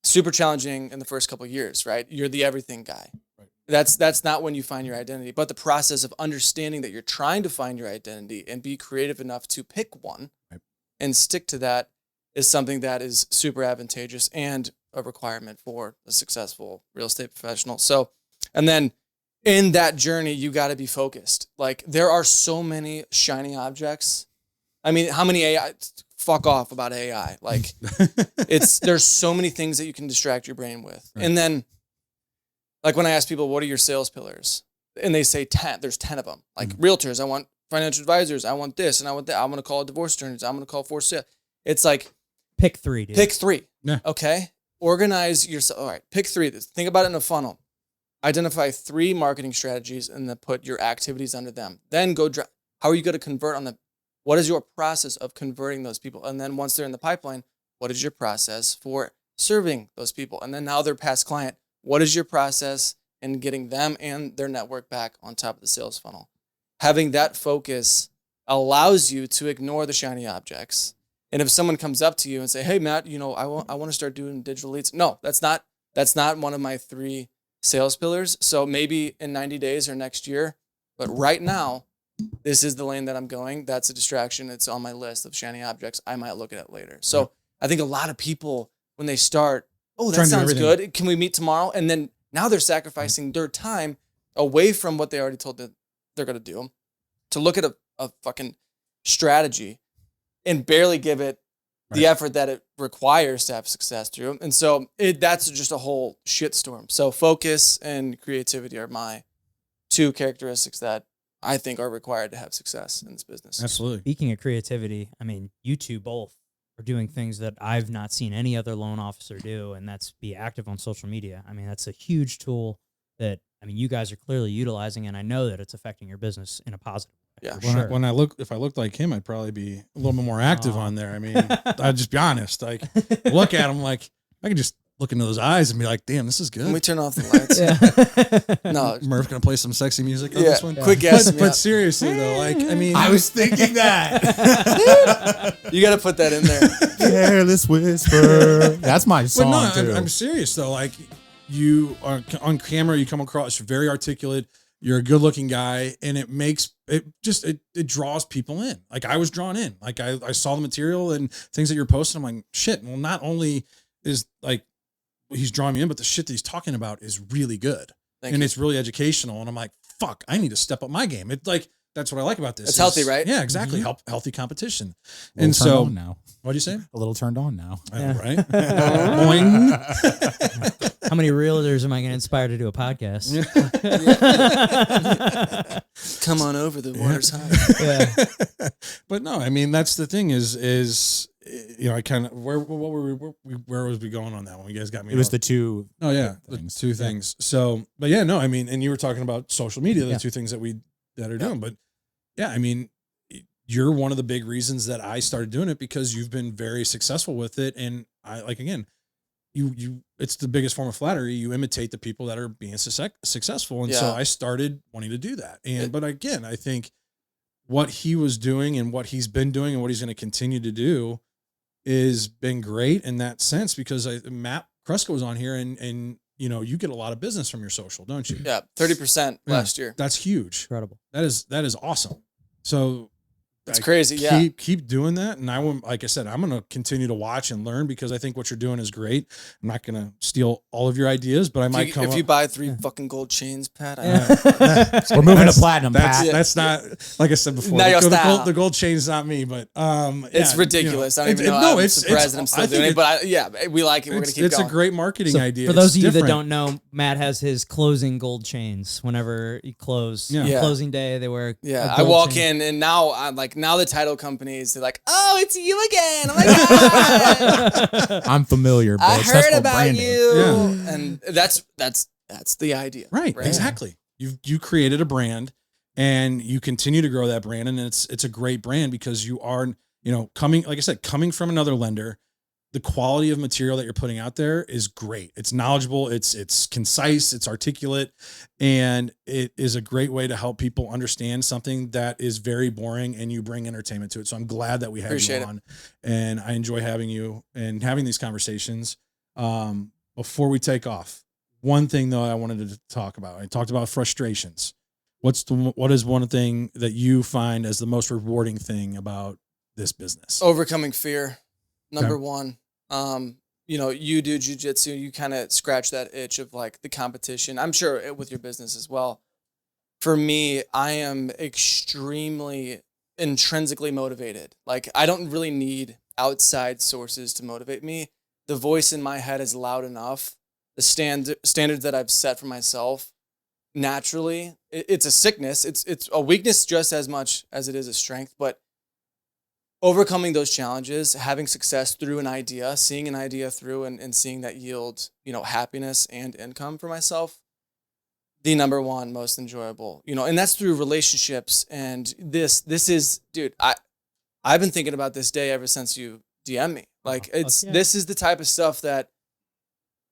super challenging in the first couple of years, right? You're the everything guy. Right. That's not when you find your identity, but the process of understanding that you're trying to find your identity and be creative enough to pick one Right. and stick to that is something that is super advantageous and a requirement for a successful real estate professional. So, and then in that journey, you got to be focused. Like, there are so many shiny objects. I mean, how many AI? Fuck off about AI. Like, there's so many things that you can distract your brain with. Right. And then, like, when I ask people, what are your sales pillars? and they say 10, there's 10 of them. Like realtors, I want financial advisors, I want this, and I want that. I'm going to call divorce attorneys, I'm going to call for sale. It's like, Pick 3, dude. pick 3. Yeah. Okay. Organize yourself. All right. Pick 3. Think about it in a funnel. Identify 3 marketing strategies and then put your activities under them. Then go how are you going to convert on them? What is your process of converting those people? And then once they're in the pipeline, what is your process for serving those people? And then now they're past client. What is your process in getting them and their network back on top of the sales funnel? Having that focus allows you to ignore the shiny objects. And if someone comes up to you and say, "Hey, Matt, I want to start doing digital leads." No, that's not one of my 3 sales pillars. So maybe in 90 days or next year, but right now, this is the lane that I'm going. That's a distraction. It's on my list of shiny objects. I might look at it later. So I think a lot of people, when they start, "Oh, that sounds good. Can we meet tomorrow?" And then now they're sacrificing their time away from what they already told that they're going to do to look at a fucking strategy and barely give it the effort that it requires to have success through. And so that's just a whole shitstorm. So focus and creativity are my 2 characteristics that I think are required to have success in this business. Absolutely. Speaking of creativity, I mean, you two both are doing things that I've not seen any other loan officer do, and that's be active on social media. I mean, that's a huge tool that, you guys are clearly utilizing, and I know that it's affecting your business in a positive way. Yeah. If I looked like him, I'd probably be a little bit more active on there. I mean, I'd just be honest. Like, look at him, like, I could just look into those eyes and be like, "Damn, this is good." Can we turn off the lights? No. Murph gonna play some sexy music on this one. Quick guess. But seriously though, like, I mean, I was thinking that. You got to put that in there. Careless whisper. That's my song but no, too. I'm serious though. Like, you are on camera, you come across very articulate. You're a good looking guy, and it draws people in. Like, I was drawn in. Like, I saw the material and things that you're posting. I'm like, shit. Well, not only is like he's drawing me in, but the shit that he's talking about is really good. Thank you. It's really educational. And I'm like, fuck, I need to step up my game. It's like, that's what I like about this. It's healthy, right? Yeah, exactly. Healthy competition. And so now, what'd you say? a little turned on now. Right. Boing. How many realtors am I going to inspire to do a podcast? Come on over. The water's hot. Yeah. But no, I mean, that's the thing is I kind of, where was we going on that one? You guys got me. It was the 2. Oh yeah, things. the 2 things. So, but yeah, no, I mean, and you were talking about social media, the 2 things that are doing, but yeah, I mean, you're one of the big reasons that I started doing it because you've been very successful with it. And I like, again, it's the biggest form of flattery. You imitate the people that are being successful. And so I started wanting to do that. But again, I think what he was doing and what he's been doing and what he's going to continue to do is been great in that sense because Matt Krusko was on here and you get a lot of business from your social, don't you? Yeah. 30% last year. That's huge. Incredible. That is awesome. So it's crazy. Yeah. Keep doing that. And like I said, I'm going to continue to watch and learn because I think what you're doing is great. I'm not going to steal all of your ideas, but I might if you buy 3 fucking gold chains, Pat, We're moving to platinum, Pat. That's not, like I said before, Not your style. the gold chain is not me, but it's ridiculous. I don't even know. I'm surprised I'm still doing it, but we like it. We're going to keep it's going. a great marketing idea. For those of you that don't know, Matt has his closing gold chains. Whenever you close, on closing day, they wear. Yeah, I walk in and now now the title companies, they're like, "Oh, it's you again." I'm like, I'm familiar, bitch. I That's heard for about branding. you. Yeah. And that's the idea. Right. Exactly. You created a brand and you continue to grow that brand. And it's a great brand because you are, coming, like I said, coming from another lender, the quality of material that you're putting out there is great. It's knowledgeable. It's concise. It's articulate. And it is a great way to help people understand something that is very boring and you bring entertainment to it. So I'm glad that we had you on and I enjoy having you and having these conversations. Before we take off, one thing though, I wanted to talk about, I talked about frustrations. What is one thing that you find as the most rewarding thing about this business? Overcoming fear. Number one. You do jujitsu, you kind of scratch that itch of like the competition. I'm sure with your business as well. For me, I am extremely intrinsically motivated. Like I don't really need outside sources to motivate me. The voice in my head is loud enough. The standards that I've set for myself naturally. It's a sickness. It's a weakness just as much as it is a strength. But overcoming those challenges, having success through an idea, seeing an idea through and seeing that yield, happiness and income for myself, the number one most enjoyable, and that's through relationships. And this is, dude, I've been thinking about this day ever since you DM me. Like this is the type of stuff that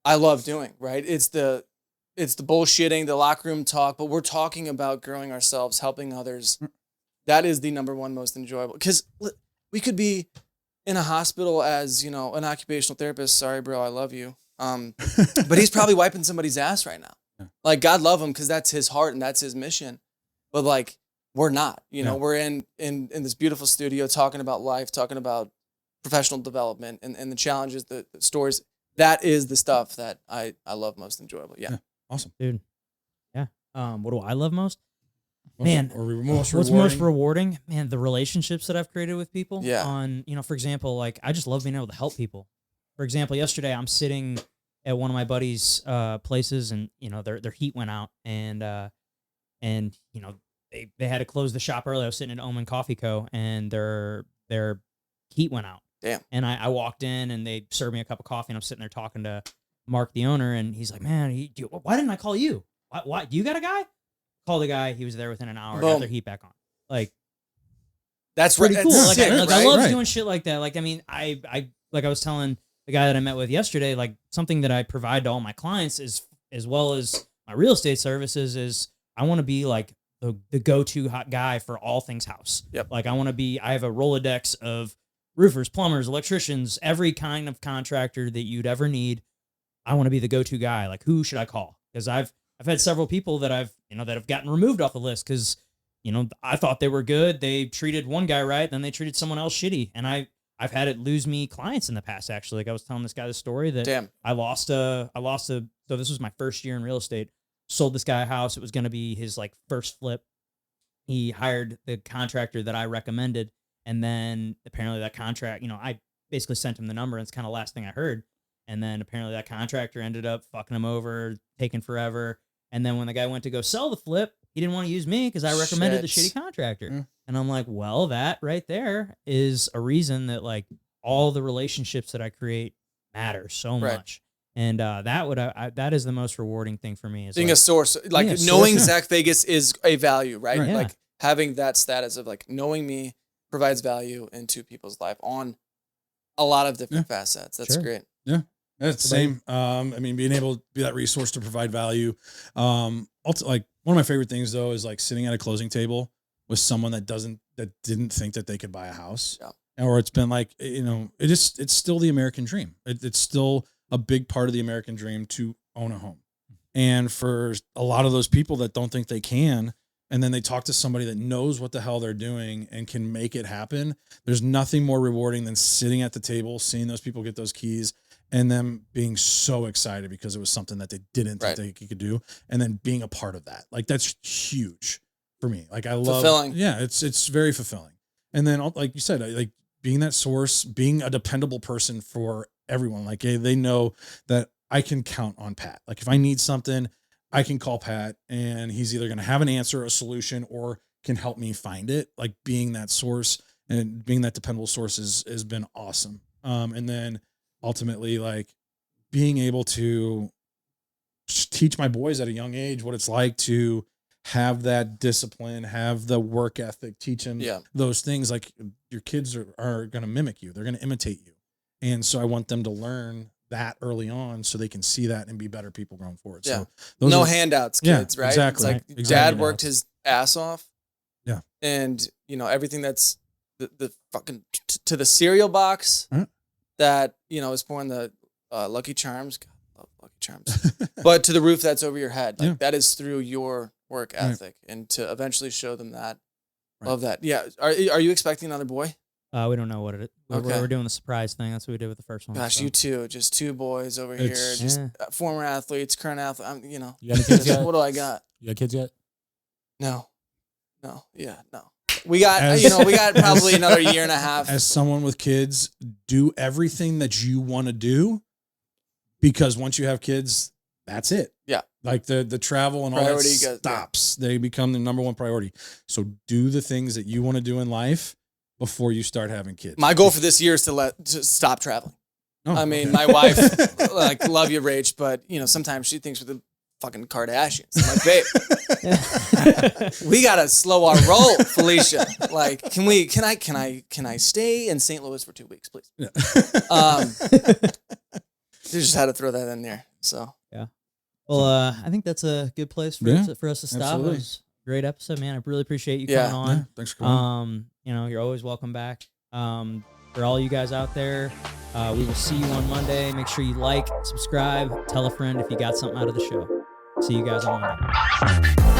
I love doing, right? It's the bullshitting, the locker room talk, but we're talking about growing ourselves, helping others. That is the number one most enjoyable, because we could be in a hospital as, an occupational therapist. Sorry, bro, I love you. But he's probably wiping somebody's ass right now. Yeah. Like, God love him, because that's his heart and that's his mission. But like, we're not, we're in this beautiful studio talking about life, talking about professional development and the challenges, the stories. That is the stuff that I love most enjoyable. Yeah. Awesome. Dude. Yeah. What do I love most? Man, what's most rewarding? Man, the relationships that I've created with people. Yeah. On, for example, like, I just love being able to help people. For example, yesterday I'm sitting at one of my buddies' places, and their heat went out, and they had to close the shop early. I was sitting at Omen Coffee Co. and their heat went out. Damn. And I walked in, and they served me a cup of coffee, and I'm sitting there talking to Mark, the owner, and he's like, "Man, why didn't I call you? Why you got a guy?" Call the guy. He was there within an hour. Boom. Got their heat back on. Like, that's pretty cool. That's Like, sick, I love right? doing shit like that. Like, I mean, I like I was telling the guy that I met with yesterday, like, something that I provide to all my clients is, as well as my real estate services, is I want to be like the go-to hot guy for all things house. Yep. Like, I have a Rolodex of roofers, plumbers, electricians, every kind of contractor that you'd ever need. I want to be the go-to guy. Like, who should I call? Because I've had several people that that have gotten removed off the list because, I thought they were good. They treated one guy right, then they treated someone else shitty. And I've had it lose me clients in the past, actually. Like, I was telling this guy the story that Damn. so this was my first year in real estate. Sold this guy a house. It was going to be his like first flip. He hired the contractor that I recommended. And then apparently that contract, I basically sent him the number, and it's kind of the last thing I heard. And then apparently that contractor ended up fucking him over, taking forever. And then when the guy went to go sell the flip, he didn't want to use me because I recommended the shitty contractor. Mm. And I'm like, well, that right there is a reason that, like, all the relationships that I create matter so Right. much. And that is the most rewarding thing for me. Is Being like, a source, like being a knowing source, yeah. Zach Vegas is a value, right? Right. Yeah. Like having that status of like knowing me provides value into people's life on a lot of different facets. That's Sure. great. That's the same. I mean, being able to be that resource to provide value. Like, one of my favorite things though is like sitting at a closing table with someone that didn't think that they could buy a house, or it's been like, it's still the American dream. It's still a big part of the American dream to own a home. And for a lot of those people that don't think they can, and then they talk to somebody that knows what the hell they're doing and can make it happen, there's nothing more rewarding than sitting at the table, seeing those people get those keys, and them being so excited because it was something that they didn't think they could do, and then being a part of that. Like, that's huge for me. Like, I love, Fulfilling. yeah, it's very fulfilling. And then, like you said, like being that source, being a dependable person for everyone. Like, they know that I can count on Pat. Like, if I need something, I can call Pat, and he's either going to have an answer, a solution, or can help me find it. Like, being that source and being that dependable source has been awesome. And then ultimately, like, being able to teach my boys at a young age what it's like to have that discipline, have the work ethic, teach them those things. Like, your kids are going to mimic you. They're going to imitate you. And so I want them to learn that early on so they can see that and be better people going forward. Yeah. So No handouts, kids, right? Exactly. It's like Exactly. dad worked his ass off. Yeah. And, everything that's the fucking to the cereal box Huh? that, is pouring the Lucky Charms. God, I love Lucky Charms. But to the roof that's over your head. Like, that is through your work ethic. And to eventually show them that. Love that. Yeah. Are you expecting another boy? we don't know what it is. Okay. We're doing the surprise thing. That's what we did with the first one. Gosh, so. you too. Just two boys over here. Just former athletes, current athlete. You got any kids yet? What do I got? You got kids yet? No. Yeah, no. We got probably another year and a half. As someone with kids, do everything that you want to do, because once you have kids, that's it. Yeah. Like the travel and all Priority that goes- stops. They become the number one priority. So do the things that you want to do in life before you start having kids. My goal for this year is to stop traveling. Oh, I mean, okay. my wife, like, love you, Rach, but sometimes she thinks with the fucking Kardashians. I'm like, babe, we gotta slow our roll, Felicia. Like, can I stay in St. Louis for 2 weeks, please? Yeah. You just had to throw that in there. So Well, I think that's a good place for us to stop. absolutely. It was a great episode, man. I really appreciate you Yeah. coming on. Yeah, thanks for coming. You're always welcome back. For all you guys out there, we will see you on Monday. Make sure you like, subscribe, tell a friend if you got something out of the show. See you guys on Monday.